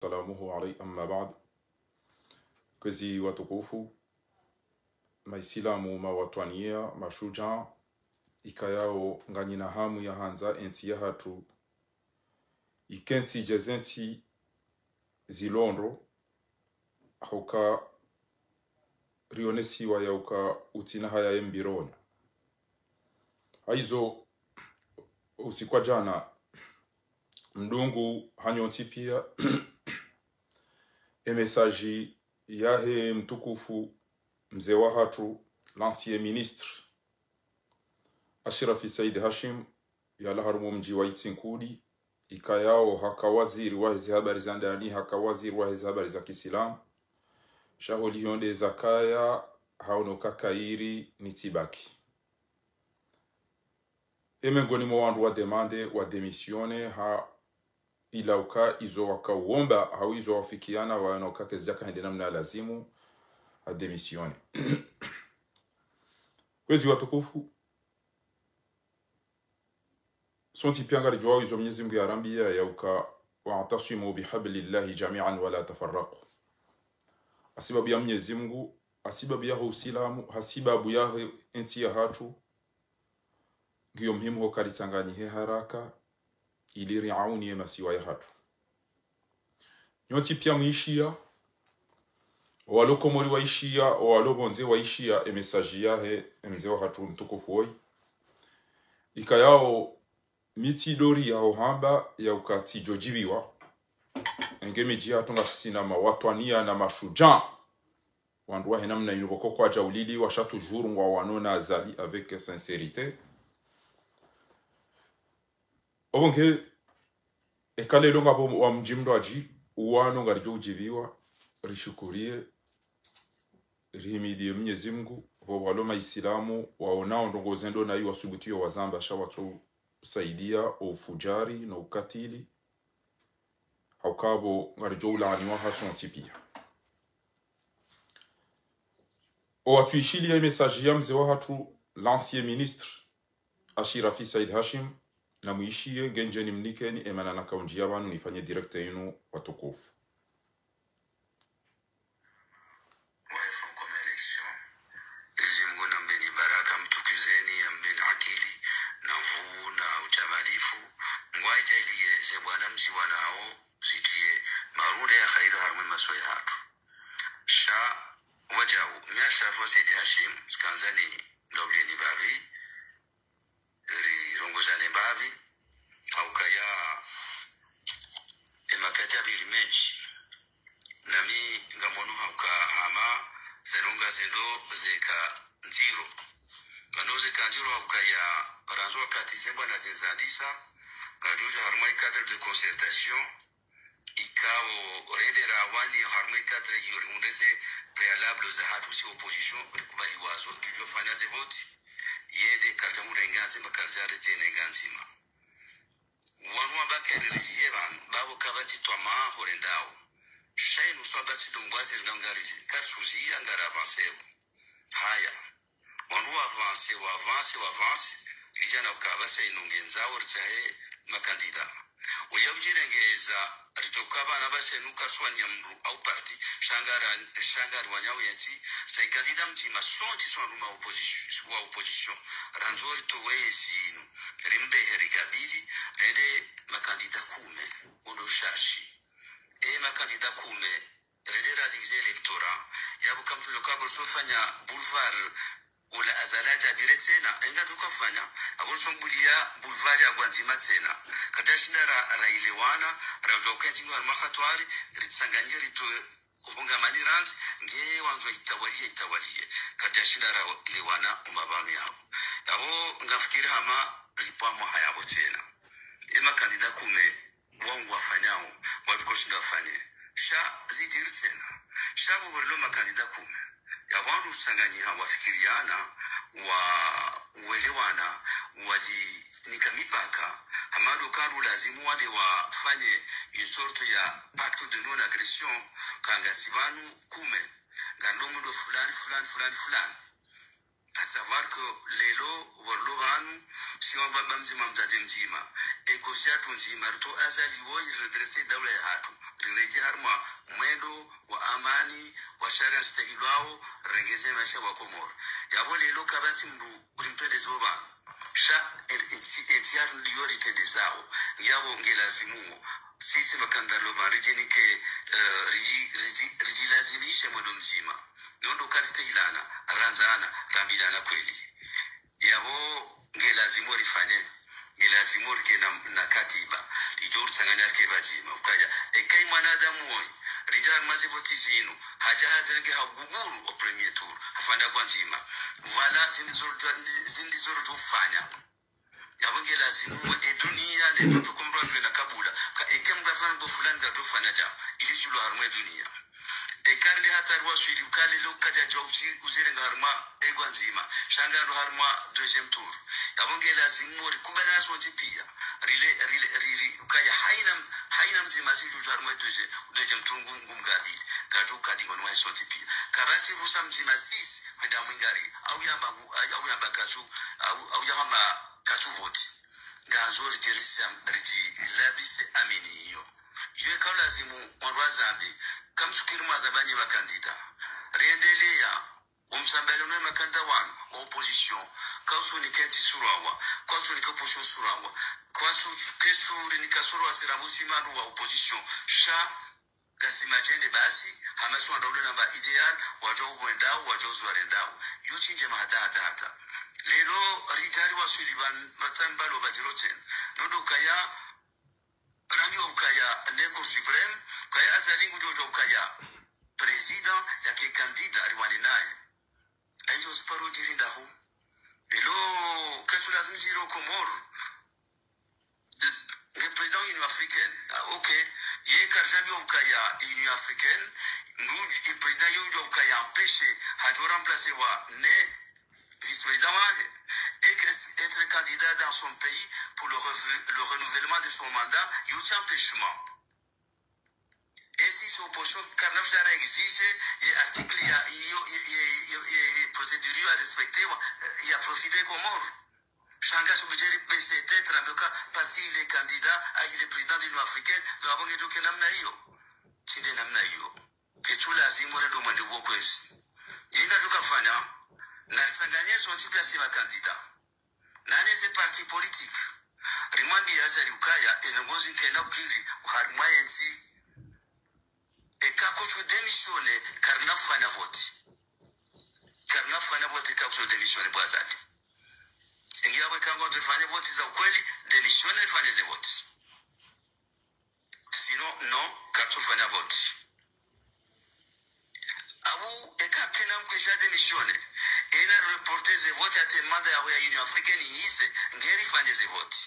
salamuhu alayhi amma ba'd. Kwezi watukufu maisilamu mawatwania mashuja ikayao nganyina hamu ya hanza enti ya hatu ikenti jezenti zilondo hauka rionesi wa yauka utina haya embirona aizo usikwa jana mdungu hanyonti pia emesaji yahe mtukufu mzee wa hatu l'ancien ministre Ashrafi Said Hashim ya laharumu mji wa Itinkudi ikayao haka waziri wa hizi habari za ndani haka waziri wa hizi habari za Kiislamu shahuli yonde zakaya haunoka kairi nitibaki emengoni mwandu wa demande wa demisione ha ilauka izo wakauomba hau izo wafikiana wanoka kezjaka hende namna lazimu a demisione. Kwezi watukufu sonti pianga lijua izo Mwenyezi Mungu yarambia yauka wa'tasimu bihablillahi jami'an wala tafarraqu. Asibabu ya Mwenyezi Mungu, asibabu ya Uislamu, hasibabu ya enti ya hatu ngiyo muhimu hokalitangani haraka ili riauni ya masiwa ya hatu. Nyoti pia muishia walokomori waishia walobonze waishia emesaji yahe mzee wa hatu mtukufu hoi ikayao miti dori ya ohamba ya ukati jojibiwa engeme jia tonga sinama watwania na mashuja wandu wahe namna inuboko kwa jaulili washatu juru ngwa wanona azali avec sincérité obonge ekale longa bo wa mjimdo aji uwano ngarijo ujibiwa rishukurie rihimidie Mwenyezi Mungu waloma Islamu waonao ndongo zendo na hiyo wasubutio wazamba shawatu saidia ufujari na ukatili haukabo ngarijo ulaaniwa hason tipia atuishili ya message ya mzee wa hatu l'ancien ministre Ashrafi Said Hashim na muishie genjeni mnikeni emana na kaunji yabanu nifanye direct yenu watukufu. rireje harma mwendo wa amani wa sharia stahilwao rengeze maisha wa Komoro yabo lelo kabasi mbu ulimpende zoba sha etiar liori tedezao yabo ngelazimu sisi makandalo marijinike riji lazimishe mwodo mzima nondo kalistahilana ranzana rambilana kweli yabo ngelazimu rifanye ngelazimu rike na katiba lijor sanganya ke bajima ukaya ekai mwanadamu woni rijal maziboti zinu hajahazenge haguguru o premier tour afanda kwanzima vala zindizoro tufanya yabonge lazimu dunia ne tutu comprendre na kabula ka ekem gafan bo fulani ga tufanya ja ili julo harmo dunia ekarli hatar wasiri ukali lokaja jobsi uzire harma egwanzima shanga ro harma deuxième tour yabonge lazimu kubana sonti pia rile ukaya haina mzima zidu harma deuxième tour ngumgabi katu kadingo no sonti pia kabati rusa mzima 6 kwenda mwingari au yamba kazu au yamba katu vote ngazo riji labise amini hiyo yue kabla zimu mwanwazambi kamsukiri mazabani wa kandida riendelea umsambele no makanda wan opposition kausu ni kenti surawa kausu ni opposition surawa kausu kesu ni kasoro asirabusi maru wa opposition sha kasima jende basi hamasu andole namba ideal wajo wendao wajo zwarendao yuchinje hata lelo rijari wa Sullivan matambalo bajiroten nodo kaya rangi ukaya leko supreme kaya azalingu jojo ukaya president yake kandida aliwani naye ayo sparo jirinda ho lelo kesu lazim jiro Komoro le president union africaine okay ye karjambi ukaya union africaine nous le president yo ukaya empêcher hado remplacer wa ne vice-président et être candidat dans son pays pour le renouvellement de son mandat, il y a un empêchement. Et si son opposition, Carnaf Dara exige, il y a article, il y a procédure à respecter, il y a profité comme mort. Changa Soubidjeri PCT, parce qu'il est candidat, il est président de l'Union africaine, nous avons dit que Namnaïo. C'est des Namnaïo. Que tout l'azimore de mon niveau quest. Il y a un fanya. Narsanganye son type ya sima kandida nane se parti politique rimwambi ya zari ukaya enongozi kena ukiri uharima yensi eka kuchu demisione karna fana voti kakuchu demisione bwazati ingi yawe kango tufanye voti za ukweli demisione ifanye ze voti sino no kakuchu fanya voti abu eka kena mkwisha demisione ena reporter ze vote ate manda ya Union Africaine yise ngeri fanye ze vote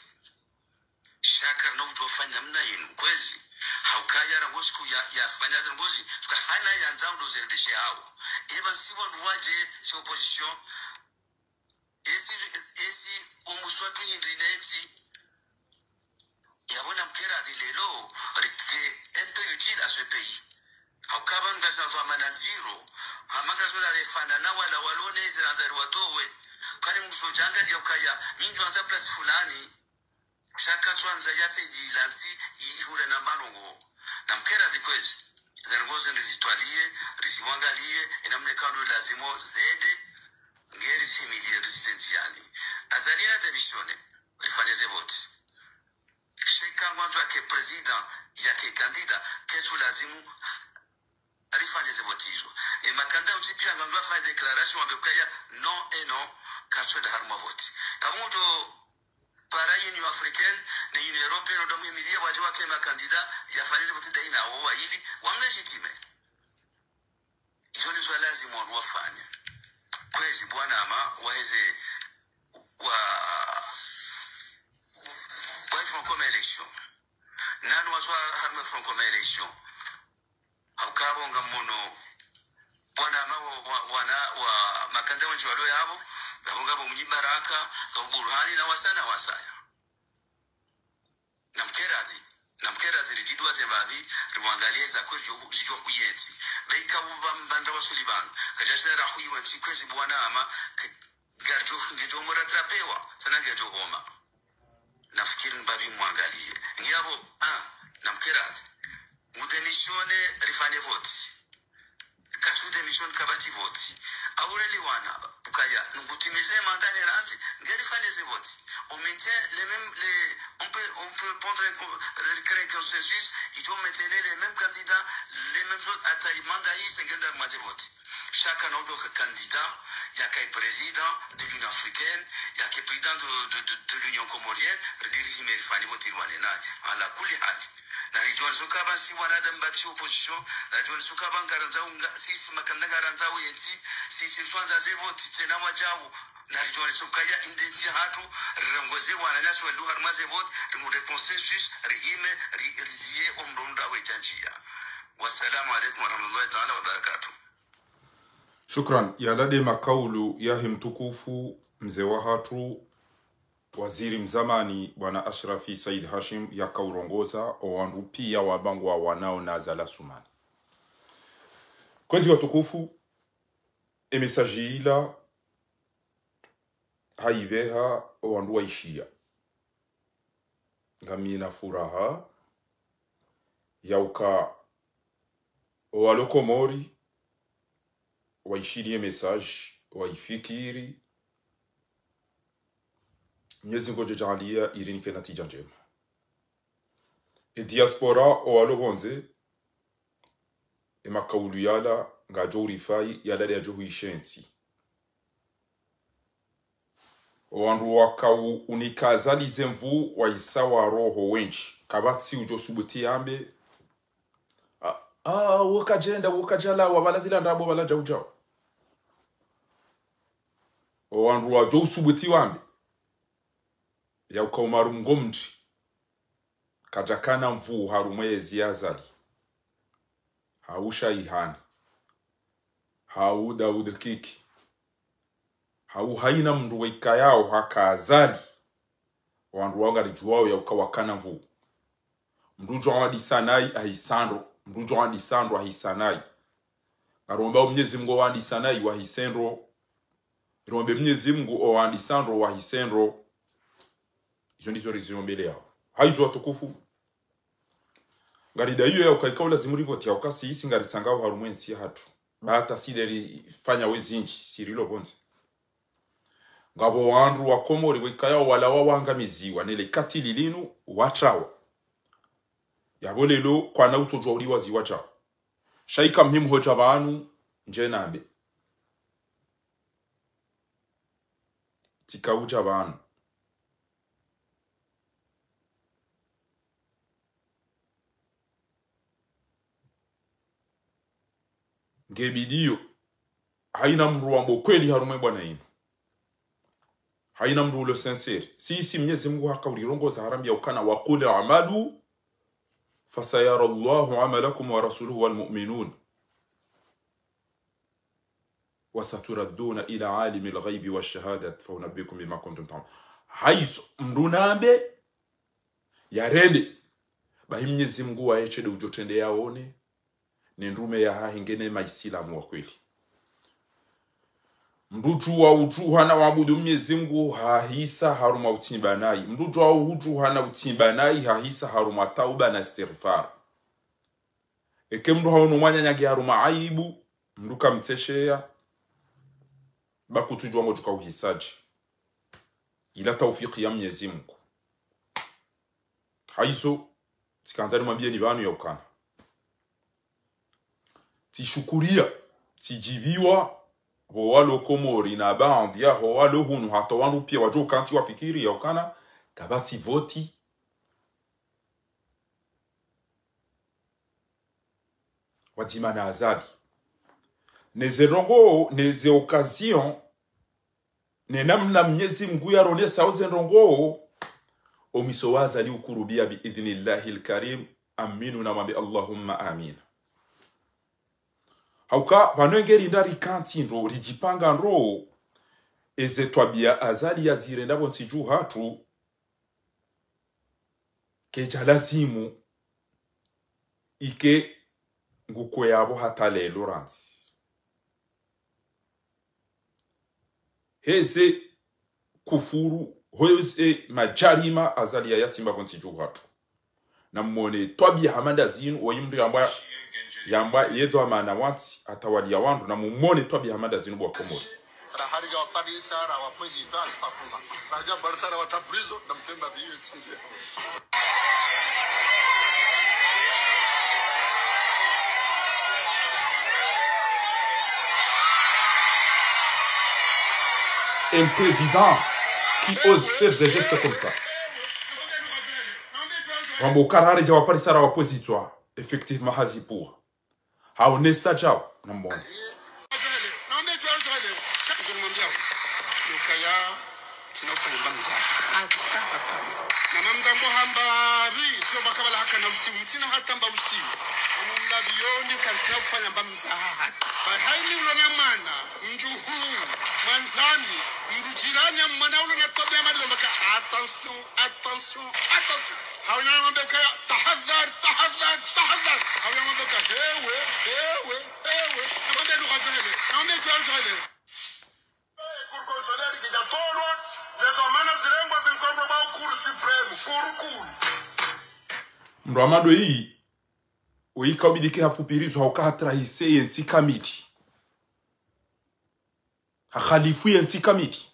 shakar no utofanya mna yinu kwezi haukaya rangosku ya fanya ze ngozi tuka hana ya nzamdo ze ndeshe hao eba siwon waje si opposition esi omuswatu hindrineti yabona mkera dilelo rike ento utile à ce pays haukaban gasa to mananziro amaka sola refana na wala walone ziranzari watowe kani msojanga ndio kaya mingi wanza plus fulani shaka twanza yase dilansi ihure na manongo na mkera dikwezi zangoze ndizitwalie riziwangalie inamne kando lazimo zede ngeri similie resistance yani azalina demisione rifanyeze vote shika mwanzo yake president yake kandida kesu lazimu alifanya ze votizo e makanda utipia ngangwa fa declaration wabekaya non et non kaso da harma vote amudo para Union Africaine na Union Européenne ndo mimilia wajua kema kandida yafanya ze vote daina wa ili wamlegitime hizo ni lazima wafanye kwezi bwana ama waweze wa franco election nanu wazwa harma franco election haukabonga mono bwana wana wa makanda wanchi walo yabo bahunga bo munyibaraka ka burhani na wasaya namkera dirijidwa zebabi rwangalie za ko jijo kuyenzi beika bubamba wa Sullivan kajasha rahui wa chikwezi bwana ama garjo ngejo muratrapewa sana ngejo goma nafikiri mbabi mwangalie ngiyabo namkera mudemishone rifanye voti katu demishone kabati voti aureli wana ukaya ngutimize manda herandi ngerifanye ze voti on maintient on peut prendre créer consensus il faut maintenir les mêmes candidats les mêmes autres à mandat yi sengenda maze voti chacun notre candidat il y a qu'un président de l'Union africaine il y a qu'un président de l'Union comorienne dirige mais rifanye voti wanena ala kuli hali na rijuan sukaba si wanada mbapsi opposition na rijuan sukaba ngaranza unga sisi makanda ngaranza uyenzi sisi swanza zebo tena majawu na rijuan sukaya indenzi hatu rongoze wanana swelu harmaze bot rimu consensus rigime rizie omronda wejanjia. Wassalamu alaikum warahmatullahi ta'ala wabarakatuh. Shukran. Yalade makaulu yahi mtukufu mzee wa hatu waziri mzamani bwana Ashrafi Said Hashim yakaurongoza owandu pia wabangu wa wanao nazala sumani. Kwezi watukufu emesaji ila haibeha owandu waishia ngamina furaha yauka owalokomori waishirie message waifikiri Mwenyezi Mungu ajalie irinike natija njema. Diaspora owalobonze emakaulu yala ngajo urifai yala ya johu ishensi. Owandu wakau unikazalize mvu wa isawa roho wenchi kabatsi ujo subuti ambe wakajala wabalazila ndabo bala jaujao. Owandu wajo subuti wambe ya ukaumaru ngomdi kajakana mvu harumwezi yazali hausha ihani hau Daud kiki hau haina mndu weika yao haka azali wandu wanga rijuwao ya ukawakana mvu mndu wadi sanai ahisandro mndu wadi sandro ahisanai aromba Mwenyezi Mungu wadi sanai wahisendro irombe Mwenyezi Mungu wadi sandro wahisendro. Izo ndizo rizimbele yao. Haizo watukufu. Ngarida hiyo ya ukaikaula zimuri voti ya ukasi isi ngaritangao harumwensi hatu. Bahata sideri fanya wezinchi sirilo bonzi. Ngabo wandu wa komori wikaya wala wawanga miziwa nele katili linu wachawa. Yabole lo kwa na utojwa uliwa ziwacha. Shaika mhimu hoja baanu njenambe. Tika uja baanu. Ngebidio haina mru ambo kweli harume bwana ino haina mru lo sincere si Mwenyezi Mungu hakaulirongoza harambi ya ukana waqul a'malu fasayara Allahu amalakum wa rasuluhu wal mu'minun wasaturadduna ila alimil ghaibi wash-shahadati fa unabbiukum bima kuntum ta'malun. Haiso mru nambe yarende bahi Mwenyezi Mungu waechede ujotende yaone ni ndume ya hahingene maisilamu wa kweli. Mruju wa ujuhana wabudu Mwenyezi Mungu hahisa haruma utimbanai. Mruju wa ujuhana utimbanai hahisa haruma tauba na istighfar. Eke mru haonu mwanya nyagi haruma aibu mruka mteshea bakutujwa mojuka uhisaji ila taufiki ya Mwenyezi Mungu. Haizo tikanzani mwambie ni banu ya ukana tishukuria tijibiwa ho walo komori na baadhi ya ho walo hunu hata wandu pia wajua kanti wafikiri ya ukana kabati voti watima na azadi nezerongo neze occasion nenamna Mwenyezi Mungu yarone sauze rongo omisowaza li ukurubia bi idhnillahi alkarim aminu na mabi Allahumma amin. Hauka vanongeri ndari kanti ndo rijipanga ndo eze twabia azali ya zire ndabo nsiju hatu keja lazimu ike ngukwe yabo hatale Lawrence heze kufuru heze majarima azali ya yatimba nsiju hatu na mwone twabi hamanda zinu wa imri yamba yedo amana wati atawali ya wandu na mwone twabi hamanda zinu bwa Komori. Rahariga wa kabisa ra wapozi ita astafuma. Raja barsara wa tabrizo na mpemba biyo tsinje. Un président qui ose faire des gestes comme ça. Wambo karare jawa parisara wa pozitwa effectivement hazipua. Haonesa jao na mbona. Namamza mbohambari sio bakabala haka na usimu sina hata mba usimu amumla biyoni kantia kufanya mbamza hata haini ulonyamana mjuhu manzani mrujirani amana ulo na tobe ya madilo maka attention attention attention hawina mambe kaya tahadhar tahadhar tahadhar hawina mambe kaya hewe hewe hewe namambe lugajele namambe juajele kurkonsolari kijatolwa zedomana zirengwa zinkombo ba ukuru supremu kurukuru Mramado hii oika obidike hafupirizo haukahatrahise yenti kamiti. Hakhalifu yenti kamiti.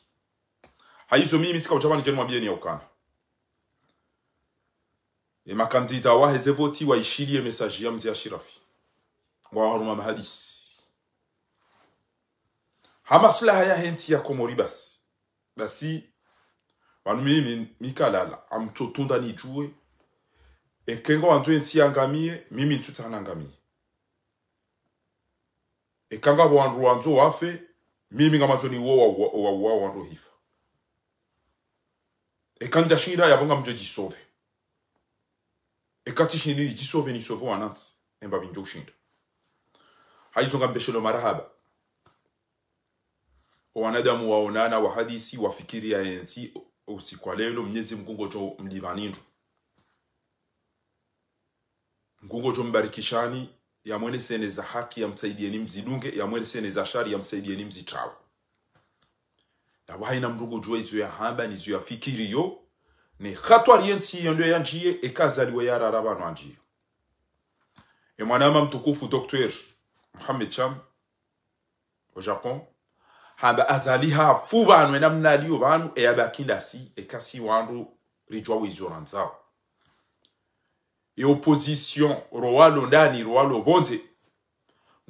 Haizo mimi sika uchabani jenu mwabieni ya ukana. Makandida waheze voti wa ishilie mesaji ya mzee Shirafi. Wa haruma mahadisi. Hamasulaha ya henti ya Komori basi. Basi wanu mimi mikalala amtotunda ni juwe. Ekengo wanzo enti angamie, mimi ntuta nangamie. Ekanga wanru wanzo wafe, mimi ngamazo ni uwa wanru hifa. Ekanja shinda yabonga mjo jisove. Ekati shindi jisove ni sove wananti, emba binjo shinda. Haizonga mbeshelo marahaba. Wanadamu waonana wa hadisi wafikiri ya enti usiku wa leo Mwenyezi Mungu jo mlibanindu. Mungu jo mbarikishani ya mwene sene za haki ya msaidieni mzidunge ya mwene sene za shari ya msaidieni mzitrawe. Ya wahaina mrungu jo izo ya hamba ni izo ya fikiri yo ni khatwa rienti yondo ya njie ekazaliwe ya rarabano anjie. Mwanama mtukufu Dr. Mohamed Cham au Japon hamba azaliha fubanu enamnaliyo banu eyabakindasi ekasi wandu rijwa wizoranzao. Et opposition roalo ndani roalo bonze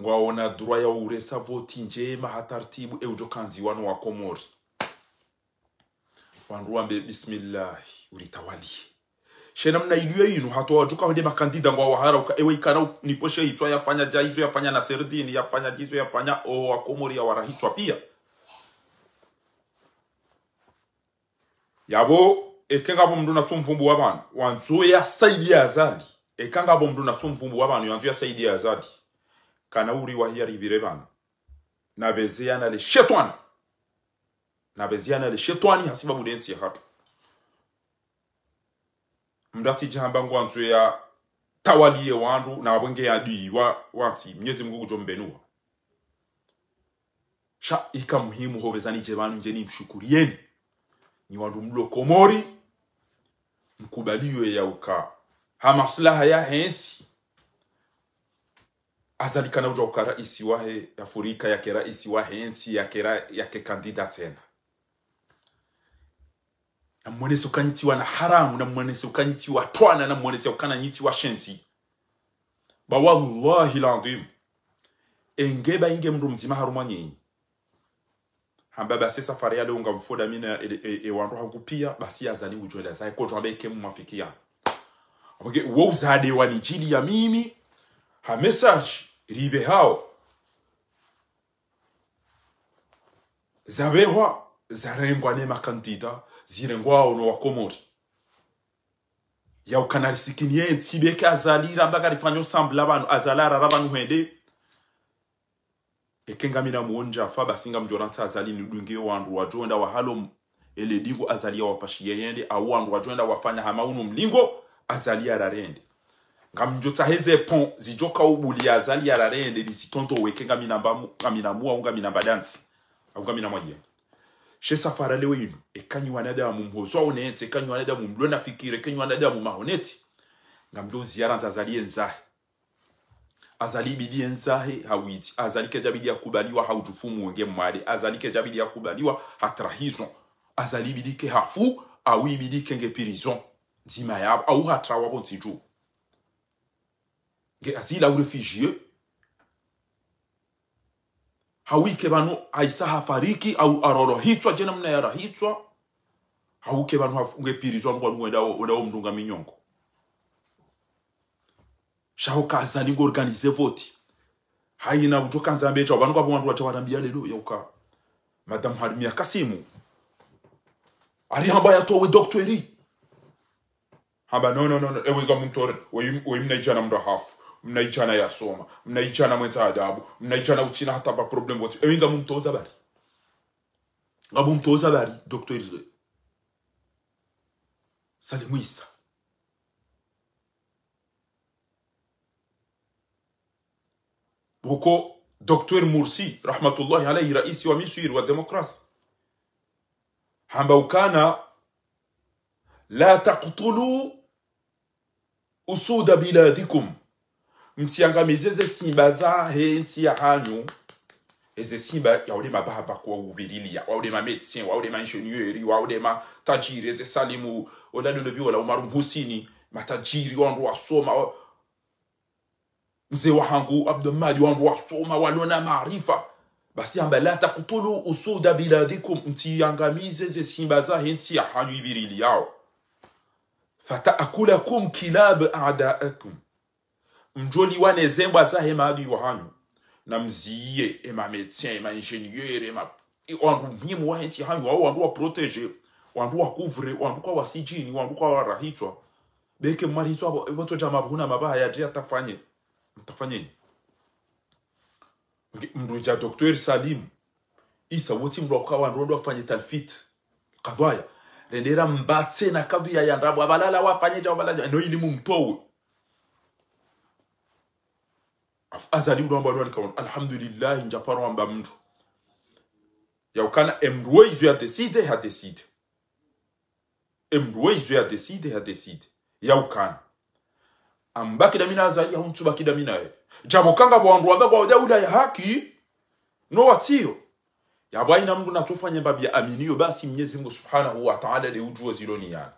ngwaona droit ya uresa voti njema hatartibu eujokanzi wanu wa Komori wanruambe bismillah uritawali shena mna iliyo yinu hato wajuka hende makandida ngwa wahara uka ewe ikana niposhe hitwa yafanya jaizo yafanya na serdini yafanya jizo yafanya o wa Komori ya warahitwa pia yabo ekenga bomdu na tumvumbu wabanu wanzo ya saidi ya azali ekanga bomdu na tumvumbu wabanu wanzo ya saidi ya azali kana uri wa hiya ribirebanu na beziana le shetwani na beziana le shetwani hasiba budensi ya hatu mdati jihamba wanzo ya tawaliye wandu na wabenge ya dui wati Mwenyezi Mungu jombenua sha ika muhimu hobezani jebanu njeni mshukurieni ni wandu mlo Komori mkubaliwe ya uka hamaslaha ya henti azalikana uja uka raisi wahe ya furika ya ke raisi wa henti ya ke kandida tena na mwenesi ukanyitiwa na haramu na mwenesi ukanyitiwa twana na mwenesi ukanyitiwa shenti ba wallahi landim engeba inge mdu mzima harumanye hamba basi safari yale unga mfoda mina wandu hakupia basi azali ujola sai ko jwabe ke mwafikia okay wo zade wanijili ya mimi ha message ribe hao zabewa zarengwa ne makandida zirengwa ono wa Komori ya ukanarisikini ntibeke azalira mbaga rifanyo sambla abantu azalara rabanu hende ekengamina muonja fa basinga mjoranta azali nudunge wandu wajonda wa halo eledingo azalia wapashiye yende au wandu wajonda wafanya hamaunu mlingo azalia rarende ngamjota heze pon zijoka ubuli azalia rarende lisitonto wekengamina mbamu ngamina muwa ngamina badansi au ngamina mwaje she safara lewe yinu ekanyi wanadamu mhozo onete ekanyi wanadamu mlona fikire ekanyi wanadamu mahoneti ngamdo ziara ntazalie nzahe azali bidi nzahe hawiti azali kejabidi yakubaliwa hautufumu nge mwali azali kejabidi yakubaliwa hatrahison azali bidi ke hafu awi bidi kenge prison nzima yabo au hatrawa bon tiju nge azila u refugié hawike banu aisa hafariki au aroro hitwa jena mna yara hitwa hawike banu hafunge prison ngo ndao mndunga minyongo shaho kaza ningo organize vote haina utokanza mbecha abantu kwa bantu watawarambia lelo yauka madam Harimia Kasimu ari hamba yatowe doctori hamba no ewe ga mumtore we mnaijana mndo hafu mnaijana yasoma mnaijana mwenza adabu mnaijana utina hata ba problem wote ewe ga mumtoza bari ngabumtoza bari doctori Salimu Isa Boko Dr. Mursi rahmatullahi alayhi raisi wa Misri wa demokrasi hamba ukana la taqtulu usuda biladikum mtiangamize ze simba za henti ya hanyu eze simba ya ule mababa kwa ubirilia wa ule médecin wa ule ingénieur wa ule tajiri eze Salimu ola lobi wala Umar Husini matajiri wandu wasoma mzee wahangu Abdulmadi wandu wasoma walona maarifa basi amba la taqtulu usuda biladikum mtiangamize ze simba za henti ya hanyu ibirili yao fataakulakum kilab a'daakum mjoli wane zembwa za hemadi wa hanyu na mziye ema médecin ema ingénieur ema wandu mimu wa henti hanyu wao wandu wa protéger wandu wa couvre wandu kwa wasijini wandu kwa rahitwa beke marihitwa boto jama buna mabaya je atafanye mtafanyeni mruja Dr. Salim Isa woti mroka wandu afanye talfit qadaya rendera mbatse na kadu ya yandabu abalala wafanye jabala no ilimu mtowe azali mdomba ndo alikaona alhamdulillah njaparo amba mtu ya ukana emruwe izo ya decide ha decide emruwe izo ya decide ha decide ya ukana ambaki damina azali ya mtu baki damina jabo kanga bwandu wabagwa wadaula ya haki no watio ya baina Mungu natufanye mbabia aminio basi Mwenyezi Mungu Subhanahu wa Ta'ala le ujua ziloni yani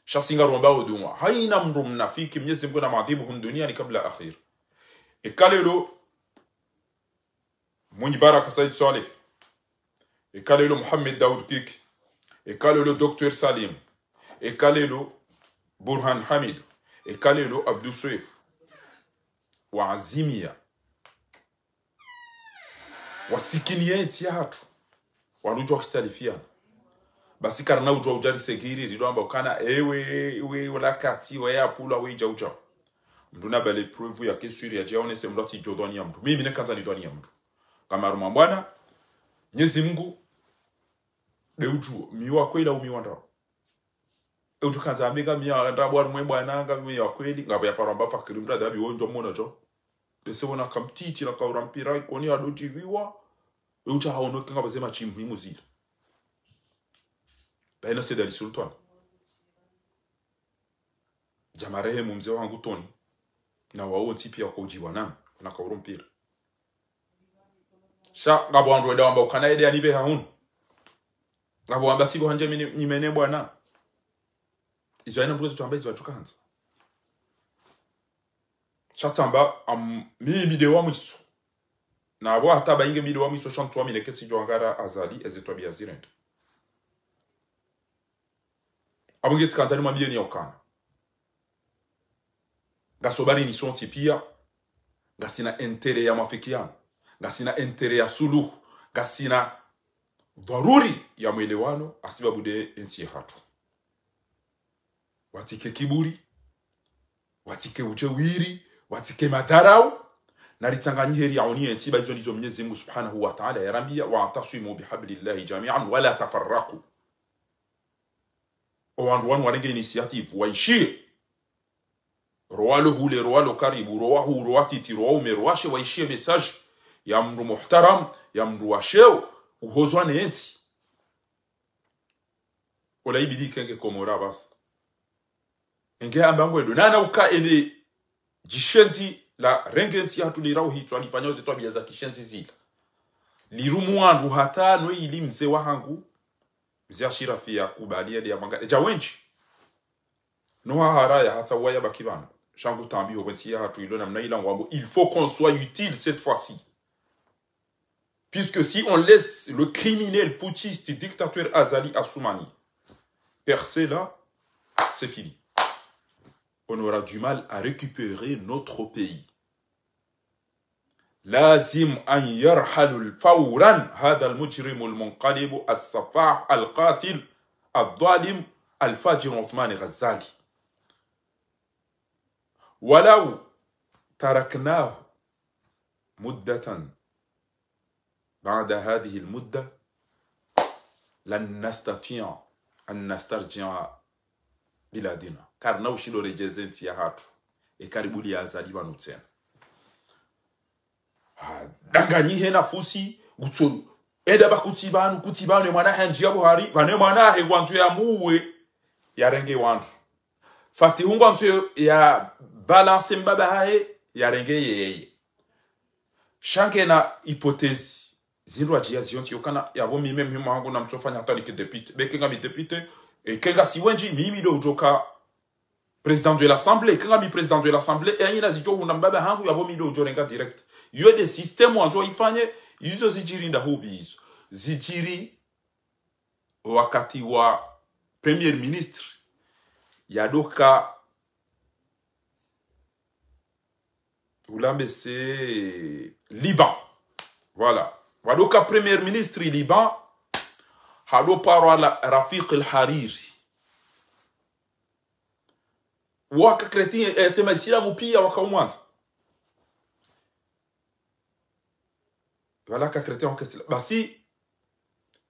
shasinga romba odumwa haina mndu mnafiki Mwenyezi Mungu na maadhibu duniani kabla akhir ekalelo Mwenye Baraka Said Saleh ekalelo Muhammad Daoud Kiki ekalelo Dr. Salim ekalelo Burhan Hamid ekalelo Abdou Soif wa Azimia wasikinieti hatu wanujwa kitalifiana basi karna ujwa ujari segiri rilwamba ukana ewe wala kati wa ya pula we jauja mduna bale preuve ya kesuri ya jaone se mloti jodoni ya mtu mimi nekanza ni doni ya mtu kama ruma bwana Mwenyezi Mungu deuju miwa kweli au miwa ndao euju kanza amiga miwa ndao bwana mwe bwana anga miwa kweli ngabo ya paramba fakiri mrada abi wonjo mona jo pese wana kamtiti na kaurampira ikoni adoti viwa euja haonoke ngabo zema chimhimu zile baina sedali sultan jamarehe mumze wangu Tony na wao tipi ya kujiwa nami na kaurumpira sha ngabo andwe da amba ukana ide anibe haun ngabo amba tigo hanje nimene bwana izo ina mbuzo tuambe izo tukanza shatamba mi video wa mwiso na abo hata bainge video wa mwiso shantwa mileketi jwangara azali ezetwa biazirend abungeti kanzani mwabieni ya ukana gasobari ni sonti pia gasina entere ya mafikiano gasina entere ya suluhu gasina dharuri ya mwelewano asibabu de enti hatu watike kiburi watike ujewiri watike madarau na ritanganyi heri ya oni enti ba hizo Mwenyezi Mungu Subhanahu wa Ta'ala yarambia wa atasimu bihablillahi jami'an wala tafarraqu wandu warenge initiative waishie roalo hule roalo karibu roahu roatiti roaume roashe waishie message ya mndu muhtaram ya mndu washeo uhozwane enti ola ibidi kenge komora basi enge ambango edo nana uka ene jishenzi la rengenti hatu lirao hito alifanya zetu abia za kishenzi zila lirumu wandu hata no ili mzee wa hangu mzee ashirafi ya kubalia dia manga jawenji no haraya hata waya bakibana shangu tambi obenti ya hatu ilo namna ila ngwambo il faut qu'on soit utile cette fois-ci. Puisque si on laisse le criminel putschiste dictateur Azali Assoumani percer là, c'est fini. On aura du mal à récupérer notre pays. لازم أن يرحل فورا هذا المجرم المنقلب السفاح القاتل الظالم الفاجر عثمان غزالي. ولو تركناه مدة بعد هذه المدة لن نستطيع أن نسترجع بلادنا كارنا وشيلو رجزنتي يا هاتو إكاربو لي أزالي بانوتين danganyi hena fusi gutsolu eda bakutibanu mwana hanjia Buhari bane mwana he gwantu ya muwe ya renge wantu fati hungwantu ya balance mbaba hae ya renge yeye shanke na hypothèse zindu ajia zionti yokana ya bo mime mhimu hangu na mtofanya hata like depute bekenga mi depute e kenga siwenji mimi do ujoka président de l'Assemblée kenga mi président de l'Assemblée e yina zijo unambaba hangu ya bo mi do ujorenga direct yo de system wanzo ifanye hizo zijiri nda hubi hizo zijiri wakati wa premier ministre yadoka ulambe c'est Liban. Voilà. Wadoka premier ministre Liban hado paro ala Rafiq al-Hariri waka kreti tema Islamu pia wakaumwanza wala ka kreti wakasila basi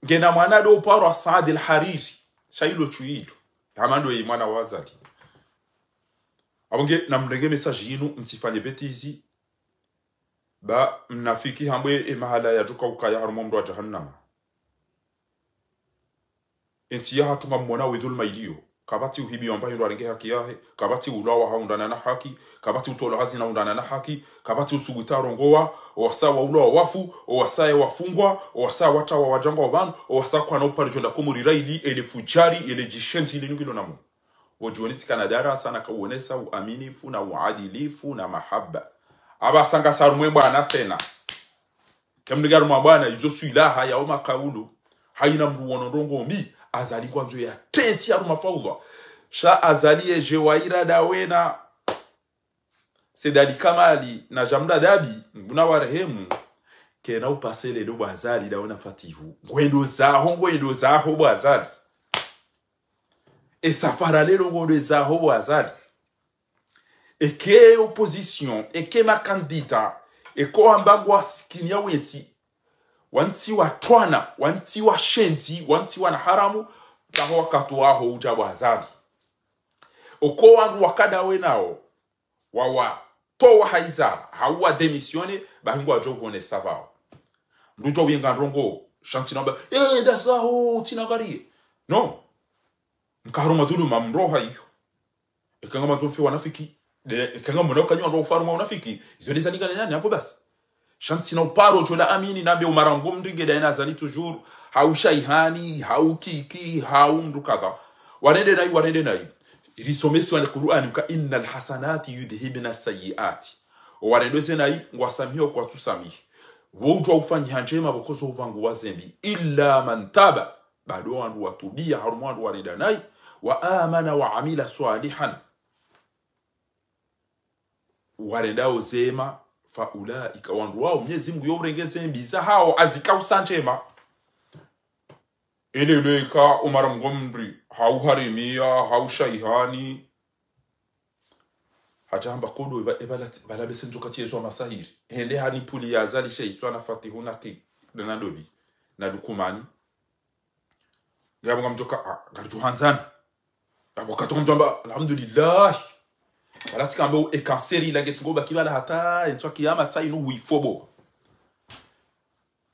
ngena mwana do paro Saad al-Hariri shailo chuilo hamando yi mwana wazali abonge namrenge message yinu mtifanye betizi ba mnafiki hambwe mahala ya juka ukaya harumo mdo wa jahannama enti ya hatunga mwona wedul mailio kabati uhibi wamba hindo arenge haki yahe kabati ulawa haundana na haki kabati utola hazina undana na haki kabati usuguta rongowa owasa wa ulawa wafu owasa ya wafungwa owasa wata wa wajanga wabanu owasa kwa na upari jonda kumuri raili ele fujari ele jishenzi ele nungilo namu wajuwaniti kanadara sana kauonesa uaminifu na uadilifu na mahaba aba sanga sarumwe bwana tena kemnigaru mabwana izo suilaha ya oma kaulu haina mruwono rongo mi azali kwanzo ya tenti ya mafaulwa sha azali jewaira dawena sedali kamali na jamda dabi nguna warehemu kena upasele do bazali dawena fatihu ngwendo zaho bazali et safara lelo ngwendo zaho bazali et que opposition et que ma candidat et ko ambagwa skinya weti wanti wa twana wanti wa shenti wanti wa haramu taho wakati waho ujabwa hazari oko wangu wakada wenao wawa to wa haizara hawa demisione bahingwa jogo ne savao ndujo winga rongo shanti namba dasaho tinagarie no nkaruma dulu mamroha hiyo ekanga mazofi wanafiki kanga mwana kanywa ndo ufaru unafiki izo dezanika nani hapo basi shanti na uparo chola amini nabe umarango mndinge daina zali toujours haushaihani haukiki haumrukadha warende nayi irisomesi wa Qur'an ka innal hasanati yudhibna sayiati warende senayi ngwasamio kwa tusamihi wotwa ufanyi hanjema bokozo uvangu wazembi illa man taba bado wandu watubia harumwandu warenda nayi wa amana wa amila salihan warendao zema faulaika wandu wao Mwenyezi Mungu yorengeze mbiza hao azikausanjema eleleka umara mgomri hauharimia haushaihani hajamba kodo bala besenzo katiyezo masahiri hende hani puli ya zali sheitwa na fatihuna ki dana dobi na dukumani ngabanga mjoka garju hanzan abokatu mjamba alhamdulillah balati kambo e kanseri la getugo bakibala hata entwa kiyama ta inu wifobo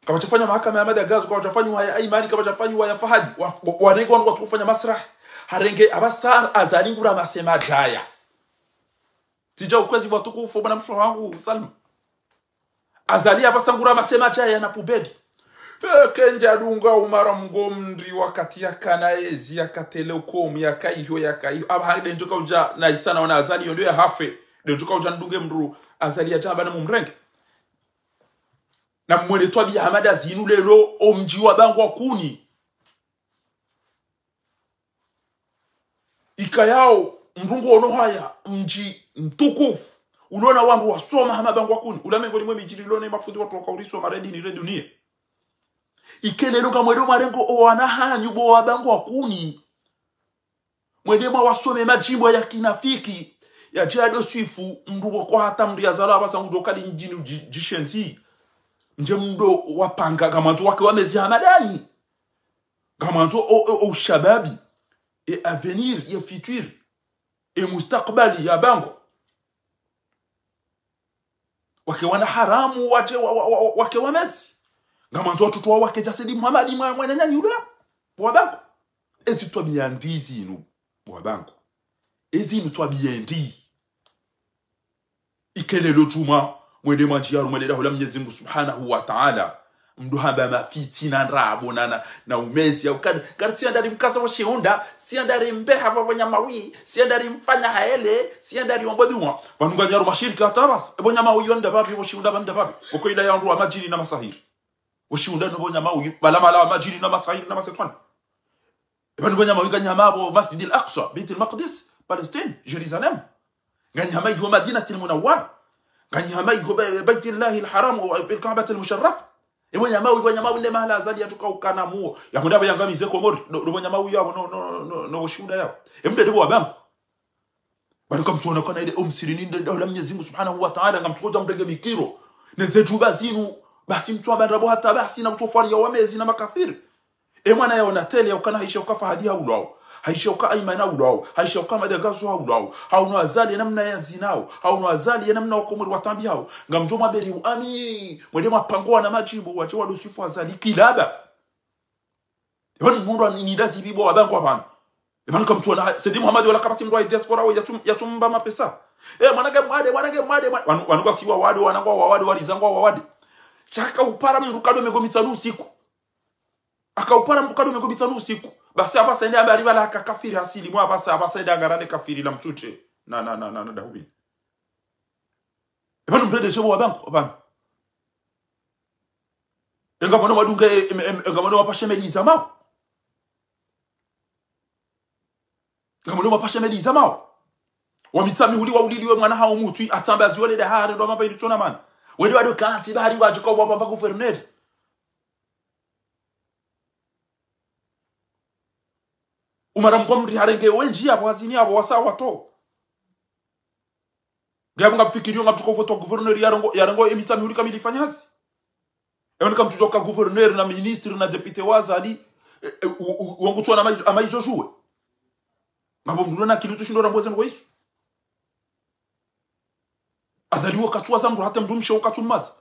kama tafanya mahakama ya Madagascar kwa tafanya haya imani kama tafanya haya Fahadi wanengo watu kufanya masrah harenge abasar azalingura masema jaya tija ukwezi watukufu bwana msho wangu Salma azali abasangura masema jaya na pubedi kenja dunga umara mgomndri wakati yakana ezi yakatelekom yakaiho abahide njoka uja na isana wana azali yondo ya hafe njoka uja ndunge mndru azali ya jaba na mumrenge na mwene twabi hamada zinu lelo omji wa bangu wa kuni ikayao mrungu ono haya mji mtukufu ulona wangu wasoma hama bangu wa kuni ulamengo limwe mijiri lone mafundi watu wakauriswa maredi ni redunie ikelelo ga mwedo marengo owana hanyu bo wa bangu wa kuni mwedema wasome majimbo ya kinafiki ya jado swifu mrugo kwa hata mri ya zala basangu dokali njini jishenzi nje mdo wapanga gamanto wake wamezi hamadani gamanto o shababi et avenir ya futur et mustakbali ya bango wake wana haramu wake wamezi gamanto watoto wake jasedi Muhammad mwana nyani yule wa bango ezi to biandizi inu wa bango ezi inu to biendi ikelelo juma mwende manjiaru mwende da Mwenyezi Mungu Subhanahu wa Ta'ala mduhamba mafitina rabo na umezi au kada siandari mkaza wa sheonda siandari mbeha wa mawi siandari mfanya haele siandari wambadhiwa wanunga nyaru mashirika tabas bonya mawi yonda babi washiunda banda babi ukoida yangu wa majini na masahiri washiunda no bonya mawi balama majini na masahiri na masetwan ebanu bonya mawi ganyama bo Masjid al-Aqsa Beit al-Maqdis Palestine Jerusalem ganyama yo Madinatul Munawwara ganyama yo Beit Allah al-Haram wa al-Kaaba al-Musharraf ebonya mawi le mahala azali yatuka ukana muo ya mudaba yangamize ko mori do bonya mawi yabo no shuda yabo emde debo wabangu baruka mtuona kana ile omsirini ndio Mwenyezi Mungu Subhanahu wa Ta'ala ngamtukoza mdege mikiro nezetu bazinu basi mtu abandrabo hata basi na mtofari ya wamezi na makafiri mwana yao na tele ukana haisha ukafa hadia ulao haisha uka aimana ulao haisha uka madagazo ulao hauna azali namna ya zinao hauna azali namna wakomuri watambi hao ngamjoma beri ami mwende mapangoa na majimbo wache walusifu azali kilaba yoni mundu ni dazi bibo wabango hapana Emanu kamtuona Sidi Muhammad wala kabati mdu wa diaspora wa yatumba mapesa manage mwade wanuka siwa wade wanangwa wawade walizangwa wawade chaka upara mrukado megomitsanu usiku akaupara mrukado megomitsanu usiku basi hapa sasa ndio bari bala kafiri asili mwa hapa sasa ndio garane kafiri la mchuche na dahubi Emanu mbrede shebo wa banko bana engamono madunga engamono wapashemeli zamao Ngamuno mapasha meli zamao wamitsami uli wauliliwe mwana hao mutu atamba ziwele da hare ndo mapa ilitona man wende wado kanti bahari waje ko baba gouverneur umara mkomri harenge wenji abo azini abo wasawa to gabu ngafikiriyo ngatuko foto gouverneur yarango emitsami uli kamili fanyazi ewe kamtutoka gouverneur na ministre na député wazali wangu twana amaizo jouer ngabo mduna kilutu shindo ramboze ngo Yesu azaliwa katwa zamru hata mdumshe ukatumaza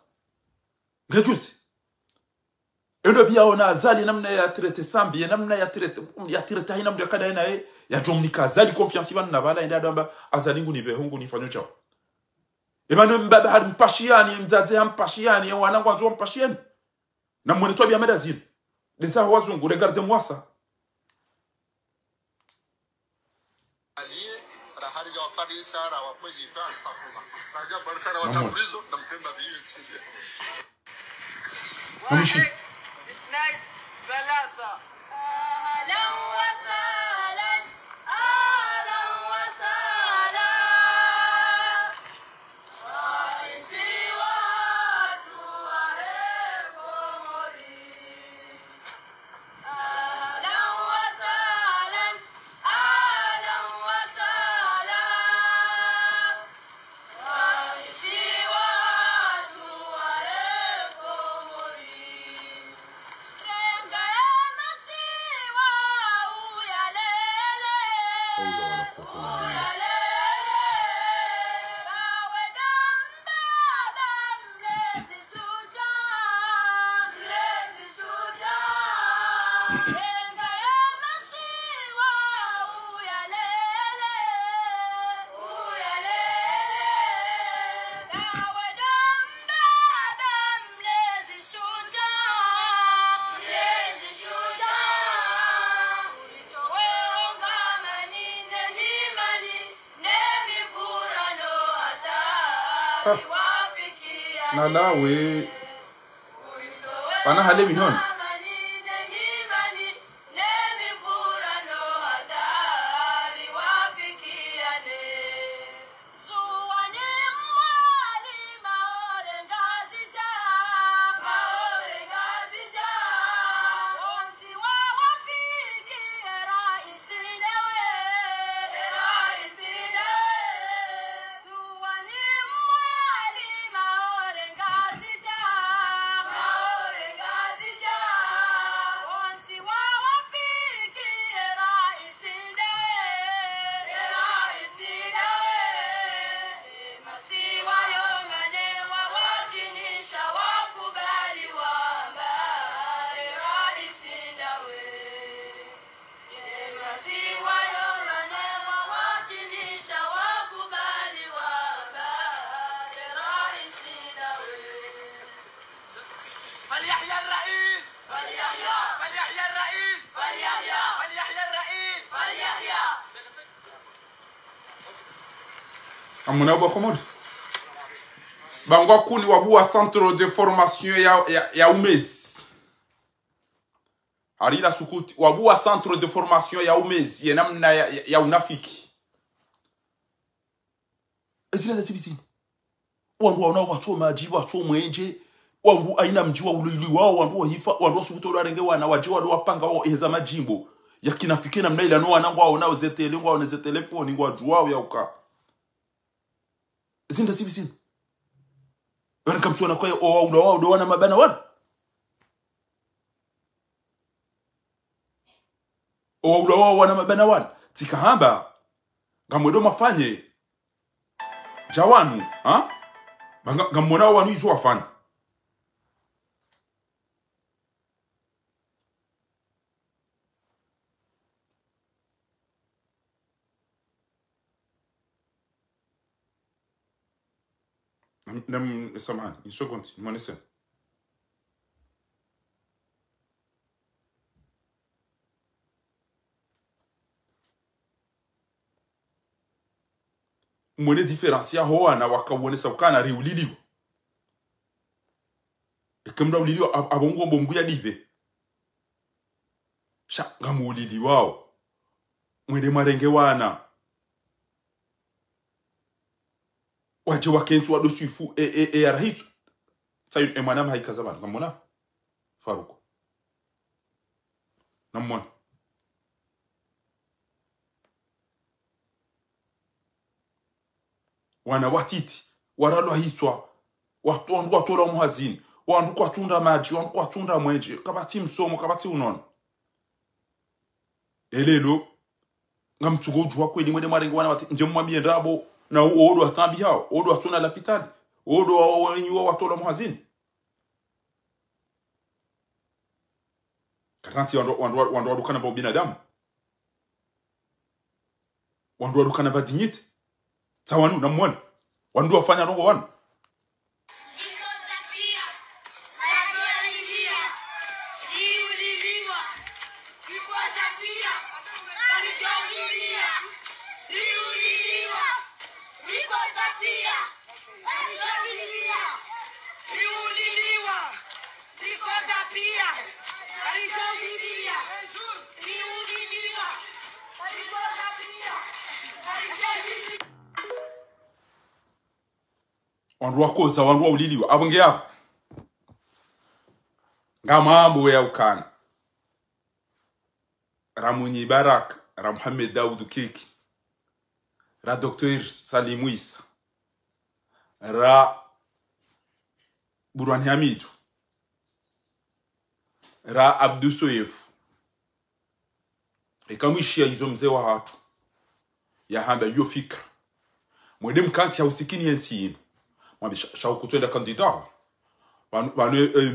ngajuzi endo bia ona azali namna ya traite sambi namna ya traite haina mdu kada ina ya jomnika azali confiance bana bala enda damba azali nguni behungu ni fanyo chao ebano mbaba har mpashiani mzaze mpashiani wana kwanzo mpashiani na mwene to bia medazini lesa wazungu regarde-moi ça Sara wa kwezi pa astaghfirullah. Raja barkara wa tabrizo na mpemba biyu nchini. Wamishi. Isnai balasa. na lawe pana hale mihon فليحيى الرئيس فليحيى فليحيى الرئيس فليحيى فليحيى الرئيس فليحيى amuna ba commode bangwa kuni wabua centre de formation ya umezi harila sukuti wabua centre de formation ya umezi ya namna ya unafiki ezile lazibizini wandu wanao watu majibu watu mwenje wandu aina mjiwa ulili wao wandu wahifa wandu sukuto lwarenge wana wajiwa wapanga wao eheza majimbo yakinafike namna ile no wanangu wao nao zetele ngwa one telefoni ngwa duwao ya uka zinda zibizini wanka mtu anakuwa wao ndo wana mabana wana wao wana mabana wana tikahamba ngamwedo mafanye jawanu ha ngamona wanu izo wafanya nam samahani une seconde mwanese mwene diferencia hoa na wakawonesa ukana riuliliwa ikamda uliliwa abongo mbombu ya dibe sha ngamulili wao mwene marenge wana waje wakentu wadosuifu arahitu sayu emwana haikazabana ngamona faruko namona wana watiti waralo hitwa watu watola muhazini wandu kwatunda maji wandu kwatunda mwenje kabati msomo kabati unono elelo ngamtugo jwa kweli mwede marengo wana wati nje mwamie ndabo na odo atambi hao odo atuna lapitali odo wenyu watola muhazini karanti wandu wadukana ba binadamu wandu wadukana ba dignité tawanu namwona wandu wafanya rogo wana wandu wakoza wandu uliliwa abonge hapo ngamambo ya ukana Ramunyi Barak ra Mohamed Daoud Kiki ra Dr Salim Isa ra Burhan Hamidu ra Abdou Soyef ikamwishia hizo mzee wa hatu ya hamba yo fikra mwede mkanti ya usikini yentini mwabe shawukutwenda kandida wanu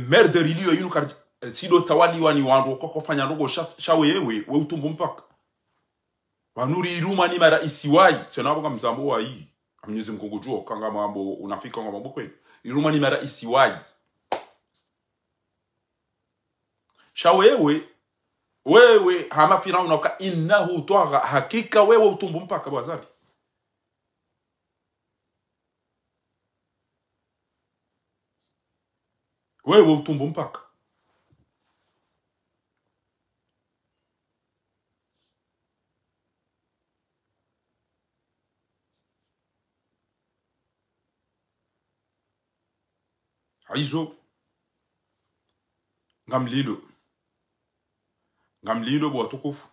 maire de rilio yinu kar sido tawali wani wandu koko fanya rogo shawewe we utumbu mpaka wanuri iruma ni mara isiwai tena wabanga mzambo wa hii amnyezi mkungujua kanga mambo unafika nga mambo kweli iruma ni mara isiwai shawewe wewe hama firauna waka innahu tuaga hakika wewe utumbu mpaka wazabi wewe utumbo mpaka aizo ngamlilo bwa tukufu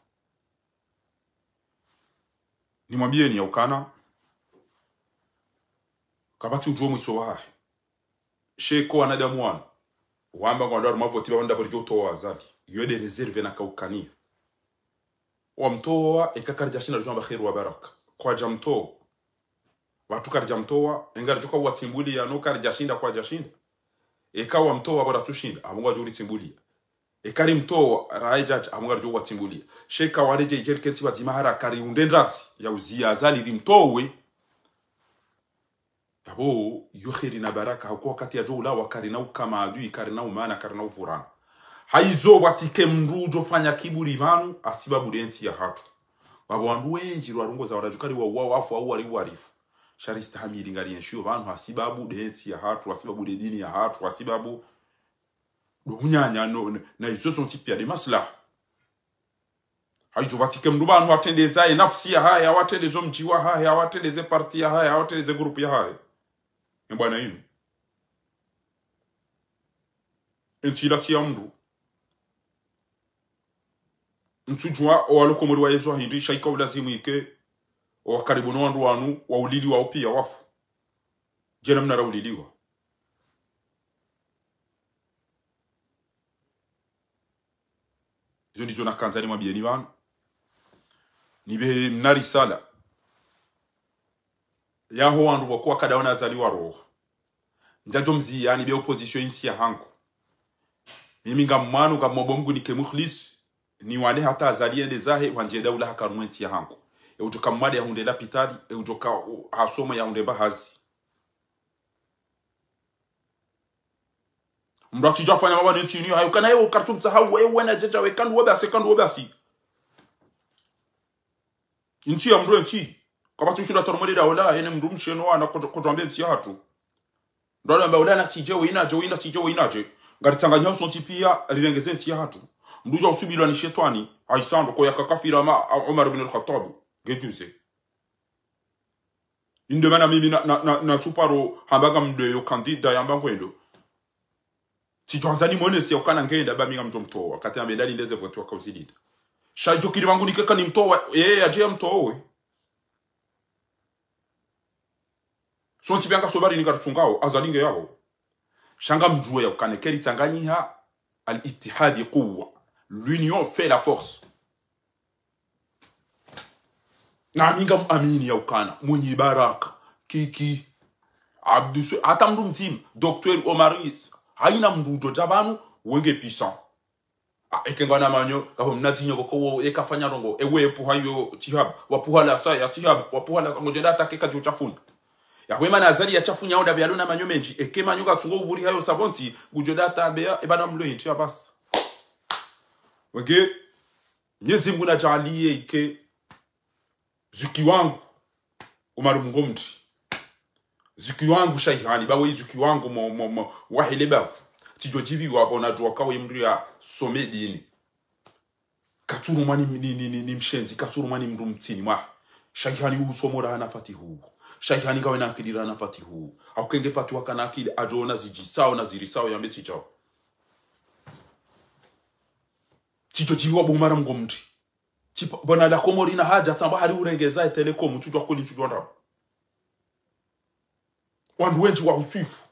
nimwambie ni yaukana kabati ujuo mwiso wahe sheko anadamu wanu wamba kwa ndaru mavoti wanda barijo utowa azali yuede reserve na kaukania wa mtowa ekakarja shina rujamba khairu wa baraka kwa jamtowa watu karja mtowa engari joka watimbuli ya no karja shinda kwa jashinda ekawa mtowa bora tushinda amunga juri timbuli ekari mtowa raijaj amunga juri watimbuli sheka wareje ijerketi wazimahara kari undendrasi ya uzia azali rimtowe abo yukhiri na baraka hakuwa kati ya joula wakari na ukama adui kari na umana kari na uvurana haizo watike mrujo fanya kiburi vanu asibabu denti ya hatu babo wandu wenji rwarungo za warajukari wa uwa afu au warifu sharista hamili ngari yenshio vanu asibabu denti ya hatu asibabu de dini ya hatu asibabu dunyanya no na izo son tipi ya de maslah haizo watike mrujo vanu watende zae nafsi ya haya watende zo mjiwa haya watende ze parti ya haya watende ze grupu ya haya mbwana inu entilati ya mru mtujua owalokomori wa yezu hindi shaika ulazimu ike wakaribu wandu wanu wa ulili wa upia wafu jena mnara uliliwa izo ndizo nakanzani mabieni wanu nibe mnari sala yaho wandu wakuwa kada wanazaliwa roho njajo mzi yani be opposition inti ya hangu mimi ngamwanu ngamobomgu nike mukhlis ni wale hata azaliende zahe wanje daula hakarumenti ya hangu ujoka mwade ya hunde la pitali ujoka hasomo ya hunde bahazi mrati jafanya mabani nti ni hayo kana yo kartum sahau wewe na jeja wekandu wabasi inti ya mro nti kama tushunda toromode da wala hene mrumsheno ana kojambe nti hatu ndalo mba wala na tijewe inaje ngaritanganya sonti pia rirengeze nti hatu mduja usubirwa ni shetani aisando ko yakakafira ma Umar ibn al-Khattab gejuze inde mana mimi na tuparo hambaga mdeyo kandida yamba kwendo ti Tanzania monesi yakana ngenda ba minga mtomto wakati amedali ndeze voto akauzidida shajo kiri wangu nikeka ni mtowa aje mtowe sonti bianka sobari nikartungao azalinge yabo shanga mjue yakane keri Tanganyika al-ittihad quwwa l'union fait la force na minga amini yakana mwenye baraka kiki abdusu atamdu mtim Dr Omaris haina mrudo jabanu wenge puissant ekengana manyo kabo mnatinyo ko ekafanya rongo ewe epu hayo tihab wapuhala saya tihab wapuhala ngojenda takeka juchafuna ya wema nazali ya chafunya onda byaluna manyo menji ekema nyoga tungo uburi hayo sabonti gujodata bea ebana mlo hinti abas wenge Mwenyezi Mungu na jalie ike zuki wangu Umar Mngomdi zuki wangu shaihani bawe zuki wangu wahile bafu tijojibi wabona jwa kawe mria somedini katuru mani ni mshenzi katuru mani mru mtini mwa shaihani usomora na fatihu shaihani kawe na akidira na fatihu aukenge fatu wakana akili ajona zijisao na zirisao ya meti chao tijojibi wabo Umar Mngomdi tipo bona la komori na haja tamba hari urengeza telecom tujwa kuli tujwa ndabo wandu wenji wa ufifu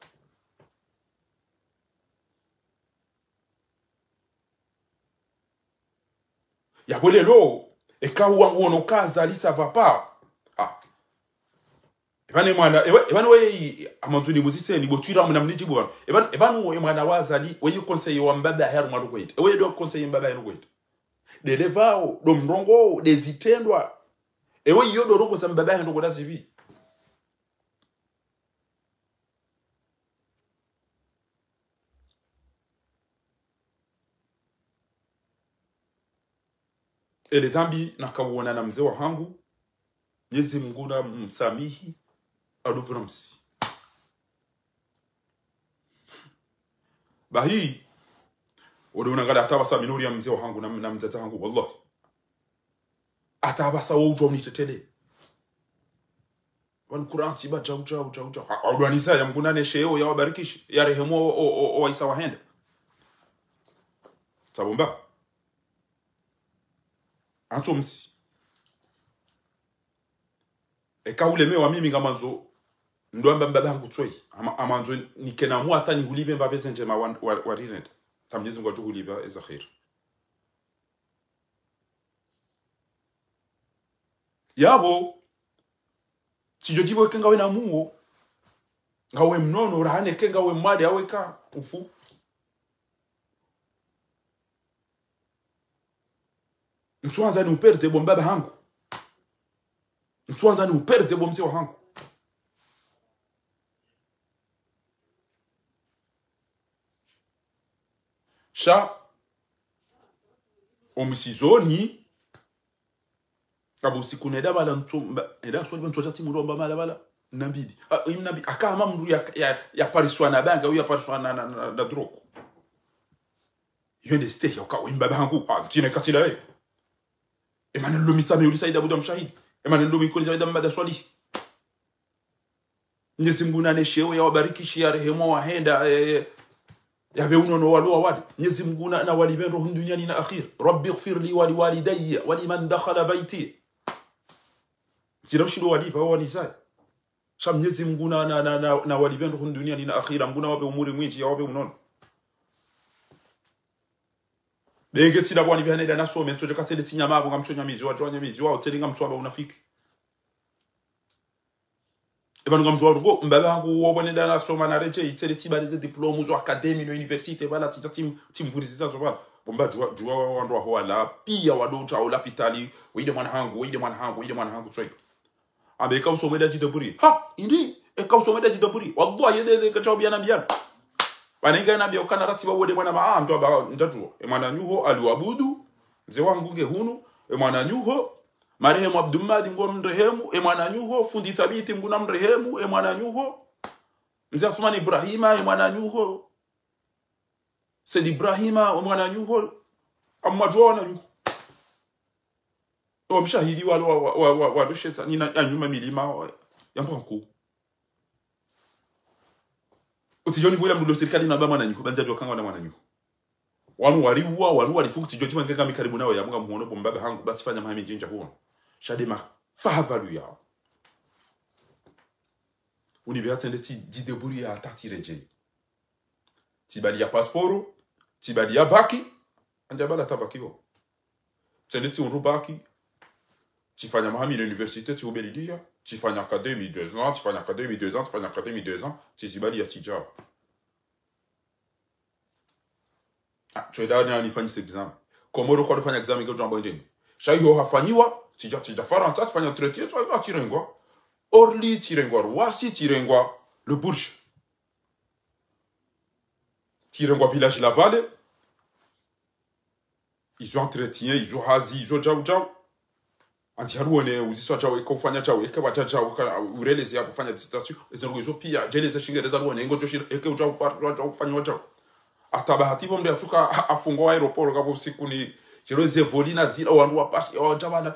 ya wele lo ekawu wangu ono kaza alisa vapa ebane mwana ebane we amantuni muzise ni botwira muna mniji bwana ebane we mwana wazali we conseiller wa mbaba her mwana kwete we do conseiller mbaba her kwete de levao do mrongo de zitendwa ewe yodo rongo sa mbaba her ndo zivi ele dhambi nakauona na mzee wa hangu Mwenyezi Mungu na msamihi aduvramsi bahi wode unangalia atabasa minuri ya mzee wangu na mzazi wangu wallahi atabasa wojo mnitetele wal Qur'an tiba jau audwanisa ya mkunane sheo ya wabarikishi ya rehemo o Isa wahenda sabomba antomsi ule mewa mimi ngamanzo ndoamba mbaba yangu tsoi amanzo nikena mu hata ni hulibe mbabe zenje ma warined tamjezi ngo juhuliba ezakhir yabo tijojibo kenga we na muo ngawe mnono rahane kenga we mwade aweka ufu mtwanza ni uperde bo mbaba hangu mtwanza ni uperde bo mzee wangu sha omisizoni kabusi kuneda bala ntumba eda so ntoja timuromba mala bala nambidi imnabi akama mndu ya pariswa na banga ou ya pariswa na droko yende ste yoka wimba bangu ntine katila emana lomita me ulisa ida budam shahid emana lomi kuliza ida mbada swali Mwenyezi Mungu na nesheo ya wabariki ya rehema wahenda ya beuno no walwa wadi Mwenyezi Mungu na waliben roho duniani na akhir rabbi ighfir li wa liwalidayya wa liman dakhala bayti Siroshido walipa wali sai Sham Mwenyezi Mungu na waliben roho duniani na akhira mbuna wabe umuri mwingi ya wabe unono Begeti la bwani bihane da naso mento je katele tinyama abo ngamchonya miziwa jwanya miziwa otelinga mtwaba unafiki Ebanu ngamjwa rugo mbaba wangu wobone da naso manareje itele tibalize diplôme zo académie no université bala tita tim vurisisa zo bala bomba jwa wandu ho ala pia wadocha au lapitali wide mwana hangu tsoi abe ka usomeda jidaburi ha indi e ka usomeda jidaburi wallahi yede ka chobia na biana Wanenga na bia kana ratiba wode mwana maa mtu aba ndatuo mwana nyuho aliwabudu mzee wangu ngehunu mwana nyuho marehemu Abdulmadi ngo mrehemu mwana nyuho fundi thabiti nguna mrehemu mwana nyuho mzee Athman Ibrahima mwana nyuho Said Ibrahima mwana nyuho amwajona nyuho mshahidi wa doshetsa nina anyuma milima yambanku Utijoni bwela mdulo serikali na bama na nyuko banja jokanga na mwana nyuko wanu walifuku tijoti mangeka mikaribu nawe ya munga muhono bombabe hangu basi fanya mahami jinja huo shadema fahavalu ya unibe atende ti jideburi ya atati reje tibali ya pasporo tibali ya baki anjabala tabaki ho tende ti unrubaki tifanya mahami l'université ti ubelidia tifanya académie 2 ans tifanya académie 2 ans tifanya académie 2 ans tizibali ya tijao tueda ni anifanya exam komoro kwa kufanya exam kwa jambo ndeni shayo hafanyiwa tija faranta tufanya traité tu va tirengwa orli tirengwa wasi tirengwa le bourge tirengwa village la vallée ils ont entretien ils ont hazi ils ont jao anti haruone uziswa chawe kufanya chawe eke wacha chawe ureleze ya kufanya dissertation ezo pia jeleze shingereza ruone ngo joshi eke uja kufanya wacha atabahati bombe atuka afungo aeroport gabo siku ni jereze volina zila wandu wapashi wajabana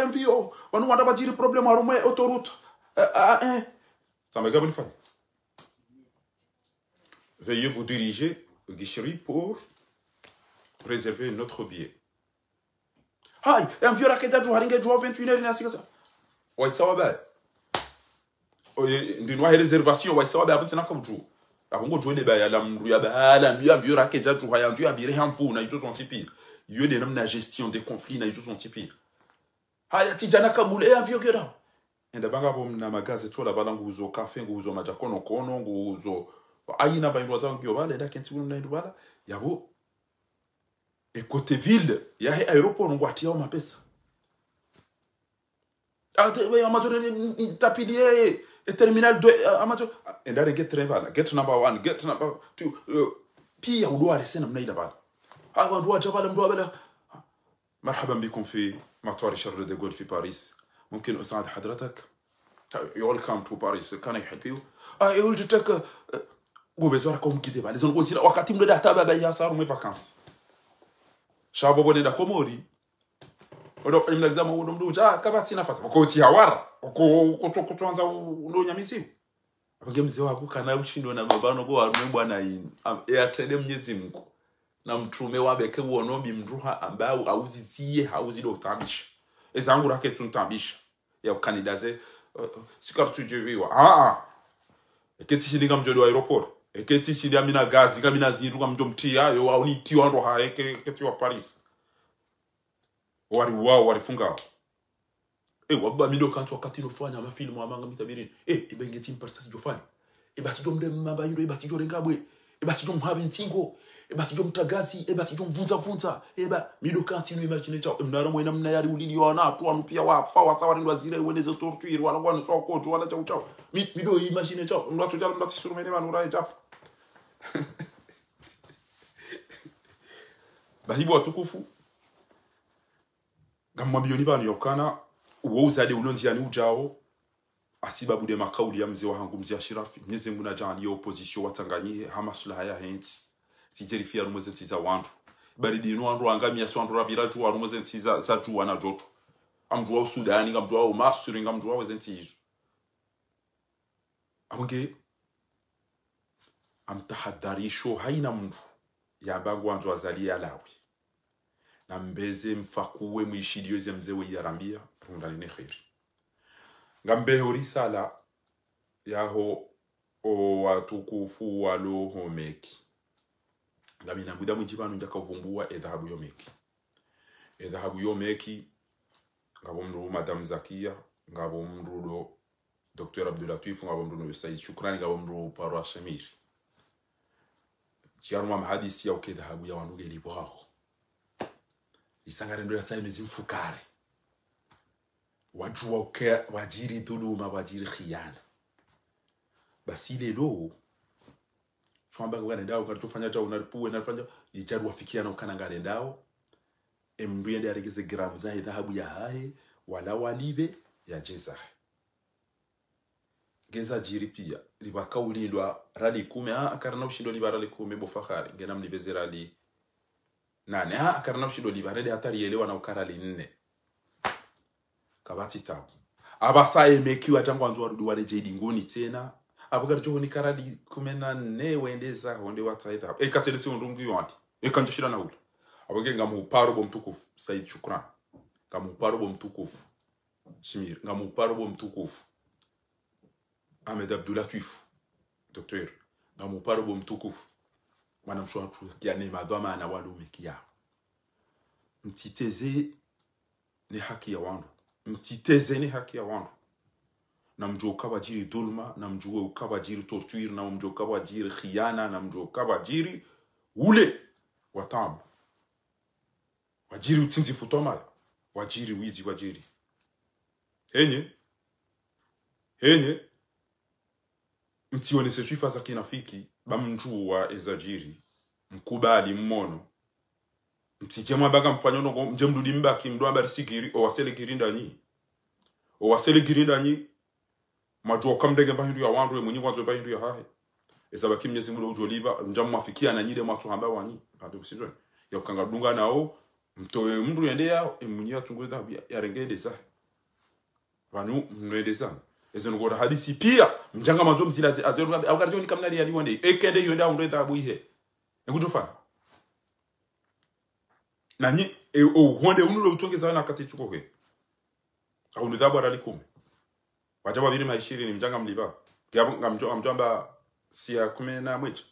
MVO wandu wanda bajiri problem arume autoroute ça me gabon fani veuillez vous diriger au guichet pour réserver notre billet Hai, MVO raketa jo haringe jo 21h na sikasa oi sawa ba ndi no réservation oi sawa ba abutsena ka buju abongo joine ba ya la mru ya ba la MVO raketa jo hayandu ya bire hanfu na izo son tipi yo de nam na gestion des conflits na izo son tipi haya tijana kamule MVO gera enda banga bom na magaze to la balangu uzo cafe nguzo majakono kono nguzo ayina ba indwa zangu bale da kenti na indwa yabo et côté ville ya aéroport ngwatia ma pesa we amateur ni tapilie et terminal 2 amateur and I get train bala get number 1 get number 2 pia udwa resena mnaida bala hawa ndwa jabala mdwa bala مرحبا بكم في مطار شارل دي غول في باريس ممكن اساعد حضرتك you welcome to Paris can I help you I will take gobezora ko mkide ba lezo ngozira wakati mdo data baba ya saru mwe vacances shabo bonenda komori odo fanya mlazama uno mdu ja kabati nafasi ko ti hawara ko kutuanza ndo nyamisimu apange mzee wako kana ushindo na babano ko warume bwana yin atrede Mwenyezi Mungu na mtume wabeke wonombi mruha ambao auzizie hauzi do tabisha ezangu rake tuntabisha ya kandidaze sikartu jebiwa eketi shilinga mjodo wa aeroport eketi shilinga mina gazi kamina ziru kamjo mtia yo au ni tiwa ndo ha eketi wa Paris warifunga wabba mido kanto wakati nofanya mafilmu amanga mitabirini ibengeti mpartasi jofanya basi jo mde mamba yuro basi jo rengabwe basi jo mhabe ntingo basi jo mtagazi basi jo mvunza mido kanti no imagine cha mnara mwena mna yari ulili wana tu anu pia wafa wasawari ndo azire weneze torture wala kwa so ko wala cha mido imagine cha ndo tujala ndo tsuru mene banu rai cha bahibu watukufu gamma bioni banu yokana uwozade ulonzi ani ujao asibabu de makauli ya mzee wangu mzee Ashirafi Mwenyezi Mungu najali ya opposition watanganyie hamaslaha ya henti tijerifia rumweze ntiza wandu bali dinu wandu angamia swandu rabira tu rumweze ntiza za tu wana joto amdu wa Sudani ngamdu wa Masuri ngamdu wa wezentizo amunge amtahadharisho haina mndu ya bangu wanzu azalia lawi na mbeze mfakuwe muishidio ze mzee we yarambia rundani ne khairi ngambe horisala yaho o watukufu walo homeki ngamina buda mujibanu njaka vumbua edhabu yomeki ngabo mru Madam Zakia ngabo mru Dr. Abdulatif ngabo mru Said Shukrani ngabo mru Parwa Shamiri chiaruma mahadisi ya ukedhabu ya wanuge lipo hao isangare ndo yatsa imezimfukare wajua uke wajiri dhuluma wajiri khiyana basi lelo twamba ngane ndao katufanya cha unaripuwe nafanya ijaru wafikiana ukana ngane ndao emndu yende aregeze gramu za dhahabu ya hae wala walibe ya jeza geza jiri pia libaka ulindwa radi 10 akarana ushindo libara le 10 bofahari ngena mlibeze radi 8 akarana ushindo libara de hatari elewa na ukara li 4 kabati tabu abasa emekiwa tangu anzo warudi wale jedi ngoni tena abugara jo ni karadi 14 wendeza honde watsaita ekatelesi ndungu yandi ekanjishira na ula abage ngamu parobo mtukufu Said Shukran ngamu parobo mtukufu Shimir ngamu parobo mtukufu Ahmed Abdulatif Dr. ngamu parobo mtukufu mwana mshwatu ya neema dwama na walume kia mtiteze ni haki ya wandu mtiteze ni haki ya wandu na mjoka wajiri dhulma na mjoka wajiri torture na mjoka wajiri khiyana na mjoka wajiri ule watabu wajiri utinzi futoma wajiri wizi wajiri henye mtione sifa za kinafiki bamjua ezajiri mkubali mmono mtijema baga mfanyono mjemdudi mbaki mdo habari sikiri o wasele girinda nyi majua kamdege bahindu ya wandu mwenye wanzo bahindu ya hahe ezabaki Mwenyezi Mungu ujoliba mjamu mafikia na nyide matu hamba wanyi ande usizwe ya ukanga dunga nao mtoe mndu yendea mwenye atungoza ya rengende za vanu mwendeza ezo ngora hadisi pia mjanga manzo mzila azero agarjo ni kamnari ya liwande ekende yonda ndo tabu ihe ngujufa nani honde unulo utongeza na kati tuko he au ndhabu ara 10 wajaba bini maishiri ni mjanga mliba ngamjamba sia 10 na mwecha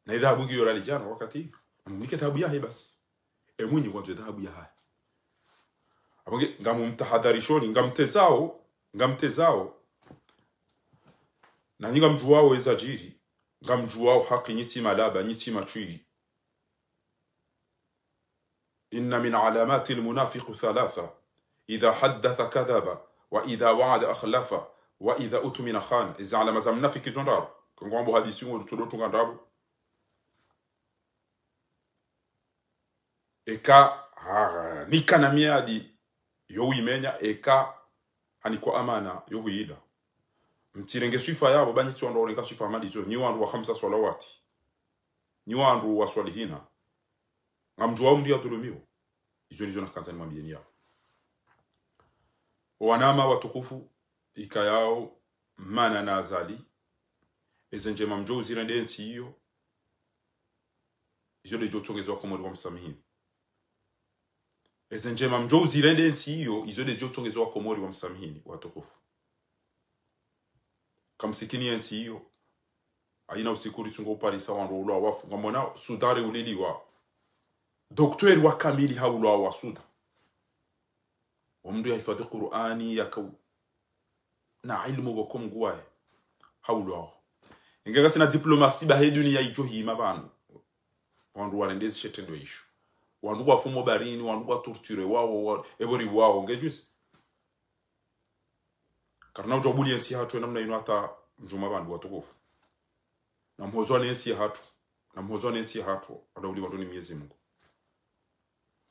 na idhabu ngiyo rali jana wakati mnike tabu ya basi mwenye kwanza dhahabu ya haya abonge ngamumtahadharishoni ngamtezao na nyinga mjuwao ezajiri ngamjuwao haki nyiti malaba nyiti machiri inna min alamati almunafiq thalatha idha haddatha kadhaba wa idha wa'ada akhlafa wa idha utmina khana iza alama za mnafiki zondaro ngombo hadisi ngo tudotunga ndabu eka nikana miadi yo imenya eka hani kwa amana yo huida mtirenge sifa yabo bani tsondo orenga sifa madizo ni wandu wa 5 salawati ni wandu wa swalihina ngamjua umdia dhulumiwa izo nizo nakanza mwambieni yao wanama watukufu ikayao mana nazali ezenje mamjo zirende nti hiyo izo de jotongezwa komori wa msamihini ezenje mamjo zirende nti hiyo izo de jotongezwa komori wa msamihini watukufu kamsikini nti hiyo aina usikuri tungo parisa wandu ulo wafu ngamona sudare uliliwa doktori wa kamili haulo wa suda ومدو يحفظ قرآني يكو na ilmu bokom guaye haulo ingaga sina diplomasi ba heduni ya ijohi mabanu wandu warendezi shetendo ishu wandu wafumo barini wandu wa torture wao ebori wao ngejus karna ujobuli enti hatu namna ino hata njuma bandu watukufu na mhozoni enti hatu adauli wandu ni Mwenyezi Mungu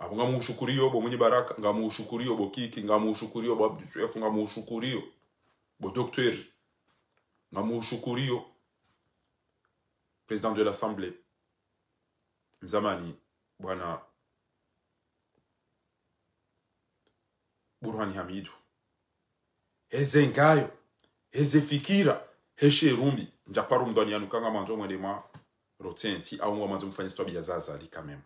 abo ngamushukuriyo bo mwenye baraka ngamushukuriyo bo kiki ngamushukuriyo bo Abduswefu ngamushukuriyo bo docteur ngamushukuriyo président de l'Assemblée mzamani bwana Burhani Hamidu heze ngayo heze fikira heshe rumbi njaparu mdani yanukanga manzo mwende mwa rotenti au mwa manzo mfanya stobi ya zaza li kamemu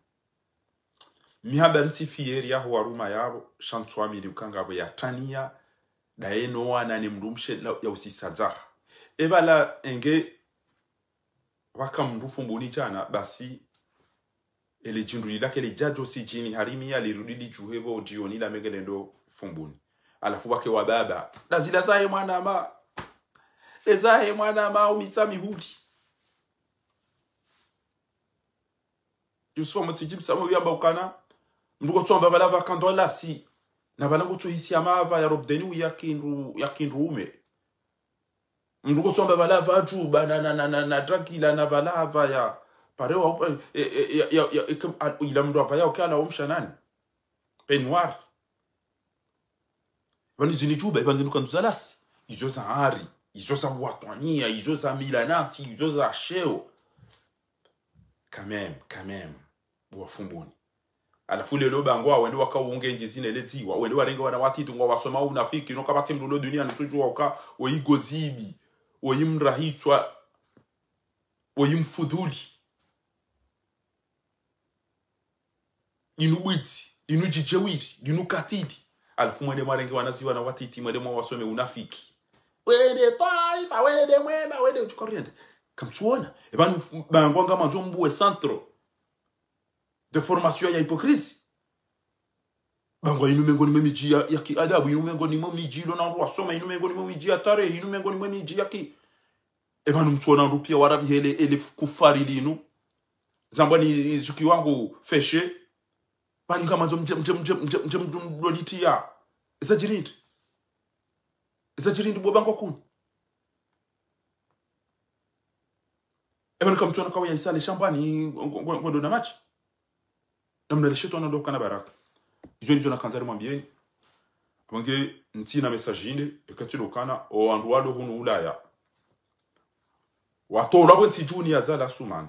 mihaba nti fieri ya huaruma yabo shantwa mili ukanga abo ya tania daeno wana ni mrumshe ya usisadzaha ebala enge waka mrufu mbuni jana basi ele jinduli lake le jajo si jini harimi ya lirudili juhebo jioni la megelendo fumbuni alafu wake wa baba lazila zahe mwana ma ezahe mwana ma umisami hudi Yusufu mtijim samu yamba ukana mdugo tuamba balava kandola si na balango tu hisi amava ya robdenu yakinru ume mdugo tuamba balava aju na dragila na balava ya parewa ila mdu apa ya ukala umsha nani penwar bani zinijuba bani zinukandusalasi izo za hari izo za watwania izo za milanati izo za sheo quand même wafumbuni alafu lelo bangwa wende wakaunge njizine letiwa wende warenga wana watitu ngwa wasoma unafiki no kabati mdulo dunia nusujua uka oyigozibi oyimrahitwa oyimfudhuli inubwiti inujijewiti inukatidi alafu mwende marenga wanaziwa na watiti mwende mwa wasome unafiki wende taifa wende mwema wende uchukorende kamtuona ebanu bangwa ngama nzombuwe centro de formation ya hypocrisie bangwa inumengo ni memiji ya ki adabu inumengo ni memiji lo na wasoma inumengo ni memiji ya tarehe inumengo ni memiji ya ki ebanu mtuona rupia warabi hele ele kufari linu zambani zuki wangu feshe bani kama nzom lolitia ezajirindi bobangwa kuni ebanu kamtuona kwa ya isale shambani ngondo na machi namna lisheto na ndoka na baraka izo nizo na kanzari mwambieni abange ntina messagine ekati lokana o andwalo hunu ulaya wato labo ntijuni azala sumana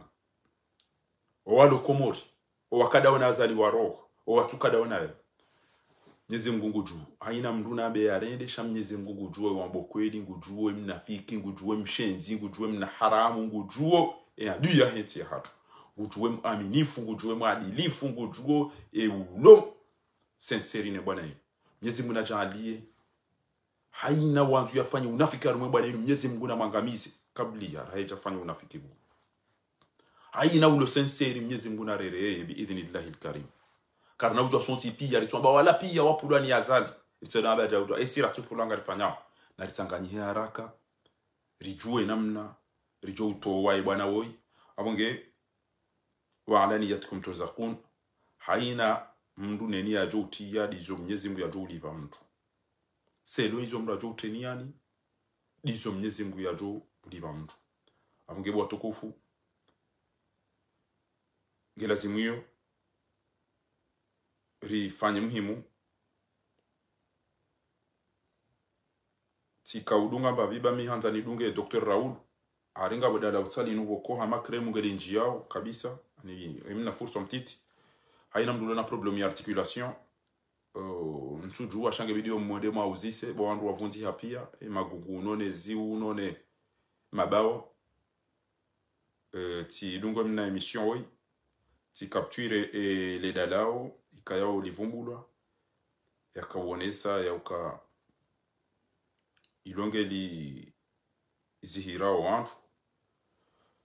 o walo komori o wakada wana azali waro o watukada wana Mwenyezi Mungu juu haina mnduna be yarende sha Mwenyezi Mungu juu wa mbokweli ngujue mnafiki ngujue mshenzi ngujue mna haramu ngujue adui ya henti ya hatu ngujue mwaminifu ngujue mwadilifu ngujue ulo sincerine bwana yeye Mwenyezi Mungu anajalie haina wanzu yafanye unafiki arumwe bwana yeye Mwenyezi Mungu namangamize kabla haijafanya unafiki huu haina ulo sincere Mwenyezi Mungu narere bi idhnillahi alkarim karna ujo sonti pia litwamba wala pia wapulani azali itsana abaja udo esira tupulanga rifanya na litanganyia haraka rijue namna rijo utowae bwana woi abonge wa alaniyatkum turzaqun haina mndu neni ya joti ya dizo Mwenyezi Mungu ya joli ba mtu selo izo mra joti niani dizo Mwenyezi Mungu ya joli ba mtu abonge bwa tukufu gelazimu rifanye muhimu tika udunga babiba mihanza ni dunge Dr. Raoul aringa badala utsali nuko ko hama kremu ngeli njiao kabisa ni emna fursa mtiti haina mdulo na problem ya articulation ntuju ashange video mwende mwa uzise bo wandu wavunzi hapia magugu none ziu none mabao ti dungo mna emission oi ti capture le dalao ikayao livumbulwa yakawonesa yauka ilonge li zihira wandu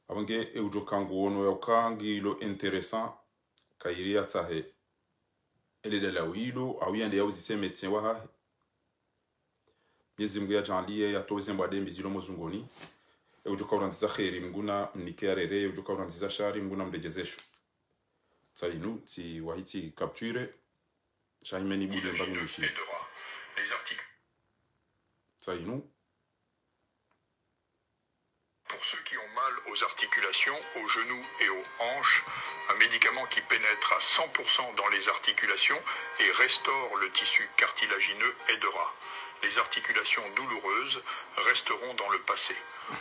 abange eujokangu ono yaukangi lo interessant kairia tsahe ele dalao hilo awiyande yauzise médecin waha Mwenyezi ya janlie ya toze mbade mbizilo mozungoni eujoka uranziza kheri mnguna mnikerere eujoka uranziza shari mnguna mdejezesho Salinu ti wahiti capture Chaimeni Boudé Mbagouchi. Les articles. Salinu. Pour ceux qui ont mal aux articulations, aux genoux et aux hanches, un médicament qui pénètre à 100% dans les articulations et restaure le tissu cartilagineux aidera. Les articulations douloureuses resteront dans le passé.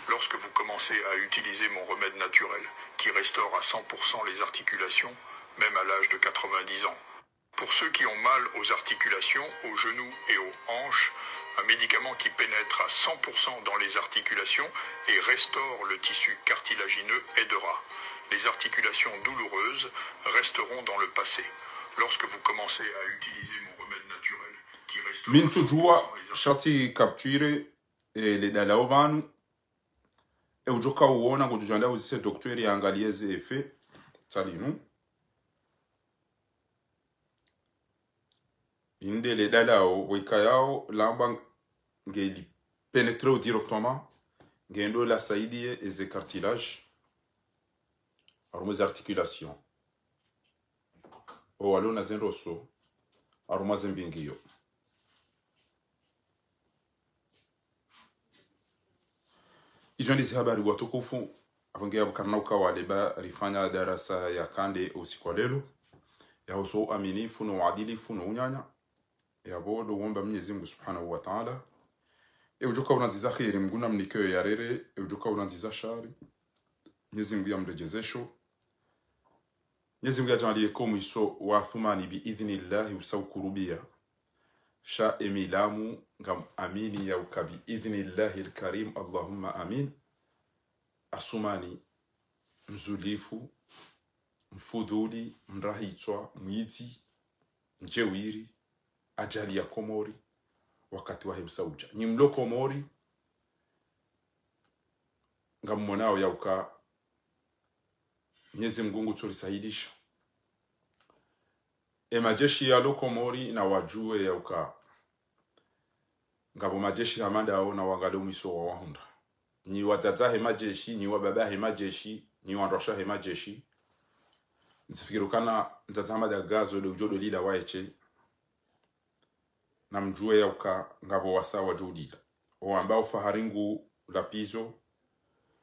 Lorsque vous commencez à utiliser mon remède naturel, qui restaure à 100% les articulations, même à l'âge de 90 ans. Pour ceux qui ont mal aux articulations, aux genoux et aux hanches, un médicament qui pénètre à 100% dans les articulations et restaure le tissu cartilagineux aidera. Les articulations douloureuses resteront dans le passé. Lorsque vous commencez à utiliser mon remède naturel, qui restaure shati capture le dalaobanu ujoka uona kujanda uzise daktari angalie ze effet Salinu. Inde le dalao wikayao lamba ngeli pénétrer directement ngendo la saidie et les cartilages arumez articulations o alona zenroso arumaz mbingio izo ndizi habari watukufu avongea bukarnauka waleba rifanya darasa ya kande usiku wa leo ya uso aminifu na uadilifu na unyanya ya bodo womba Mwenyezi Mungu Subhanahu wa Ta'ala ujoka unaziza khiri mguna mnikyo ya rere ujoka unaziza shari Mwenyezi Mungu yamrejezesho Mwenyezi Mungu ajalie komu iso wa thumani bi idhnillahi usaukurubia sha emilamu ngam amini ya ukabi idhnillahi alkarim Allahumma amin asumani mzulifu mfudhuli mrahitwa mwiti mjewiri ajali ya Komori wakati wa Hebsauja ni mlo Komori ngamonao yauka Mwenyezi Mungu tulisaidisha majeshi ya Komori na wajue yauka ngabo majeshi hamanda au na wangalo miso wa wahunda ni watatahe majeshi ni wababahe majeshi ni wanroshahe majeshi nsifikirukana mtatama da gazo de ujodo lila waeche na mjue yauka ngabo wasawa jodila o ambao faharingu lapizo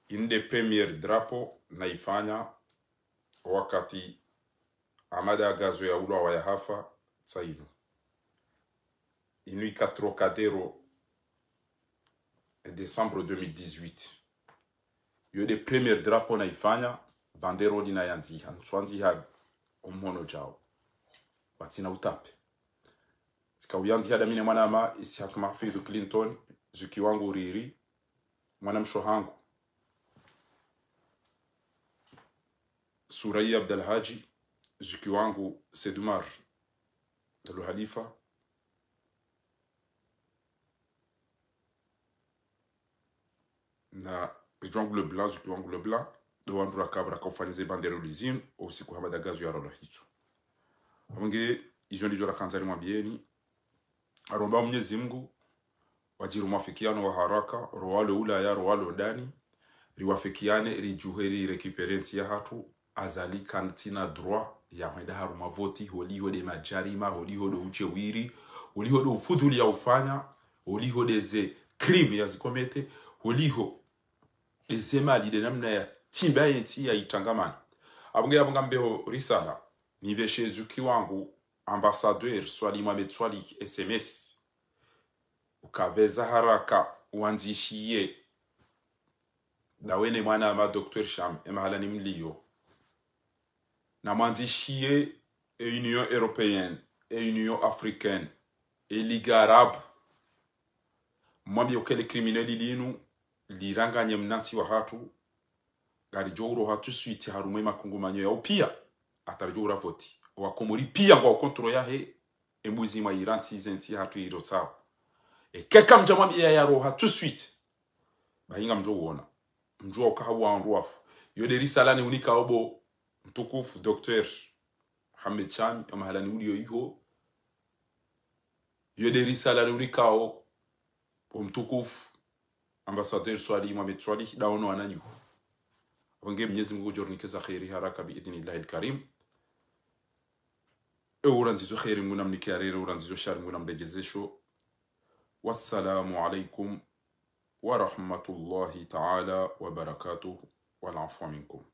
inde premier drapo naifanya wakati amada gazo ya ulwa wa yahafa sainu inui Trocadero décembre 2018 yo de premier drapo naifanya bandero dina yanzi hanswanzi ha umono jao batina utape Sika uyanzi hada mine mwanama Ishaq Mahfidh Clinton zuki wangu riri mwana mshohangu Suraya Abdelhaji zuki wangu Sedumar Dalo Halifa na Jean Leblanc zuki wangu Leblanc do wandu rakabra kufanize bandero lizine usiku hamada gazu ya rola hitu Amunge izo ndizo rakanzari mwabieni aromba Mwenyezi Mungu wajiru mafikiano wa haraka roalo ula ya roalo ndani riwafikiane rijuheri recuperensi ya hatu azali kantina droit ya mwenda haruma voti holiho de majarima holiho do uchewiri holiho do ufudhuli ya ufanya holiho de ze crime ya zikomete holiho ezemali de namna ya timba yenti ya itangamana abunga mbeho risala nibeshe zuki wangu ambassadeur swali Mohamed Swali SMS ukaveza haraka wanzishie dawene mwana ma Dr. Sham emahala ni mlio na mwanzishie Union Européenne et Union Africaine et Liga Arabe mwambi okele crimineli linu liranganye mnansi wa hatu gari jowro hatu suite harumwe makungumanyo ya upia atarjowra voti wakomori pia kwa kontro yahe embuzi ma Iran sizenti hatu irotsawa e keka mjamwambi ya roha tout suite bahinga mjowona mjwa ukahawa nruafu yode risalani unika obo mtukufu Dr. Mohamed Chan amahalani ulio iho yode risalani unika o mtukufu ambassadeur Swali Mohamed Swali daono ananyu wange Mwenyezi Mungu jornikeza khairi haraka biidhnillahi alkarim uranzizo khairi nguna mnikiarere uranzizo shari nguna mdejezesho. Wassalamu alaikum wa rahmatullahi ta'ala wa barakatuh wal afwa minkum.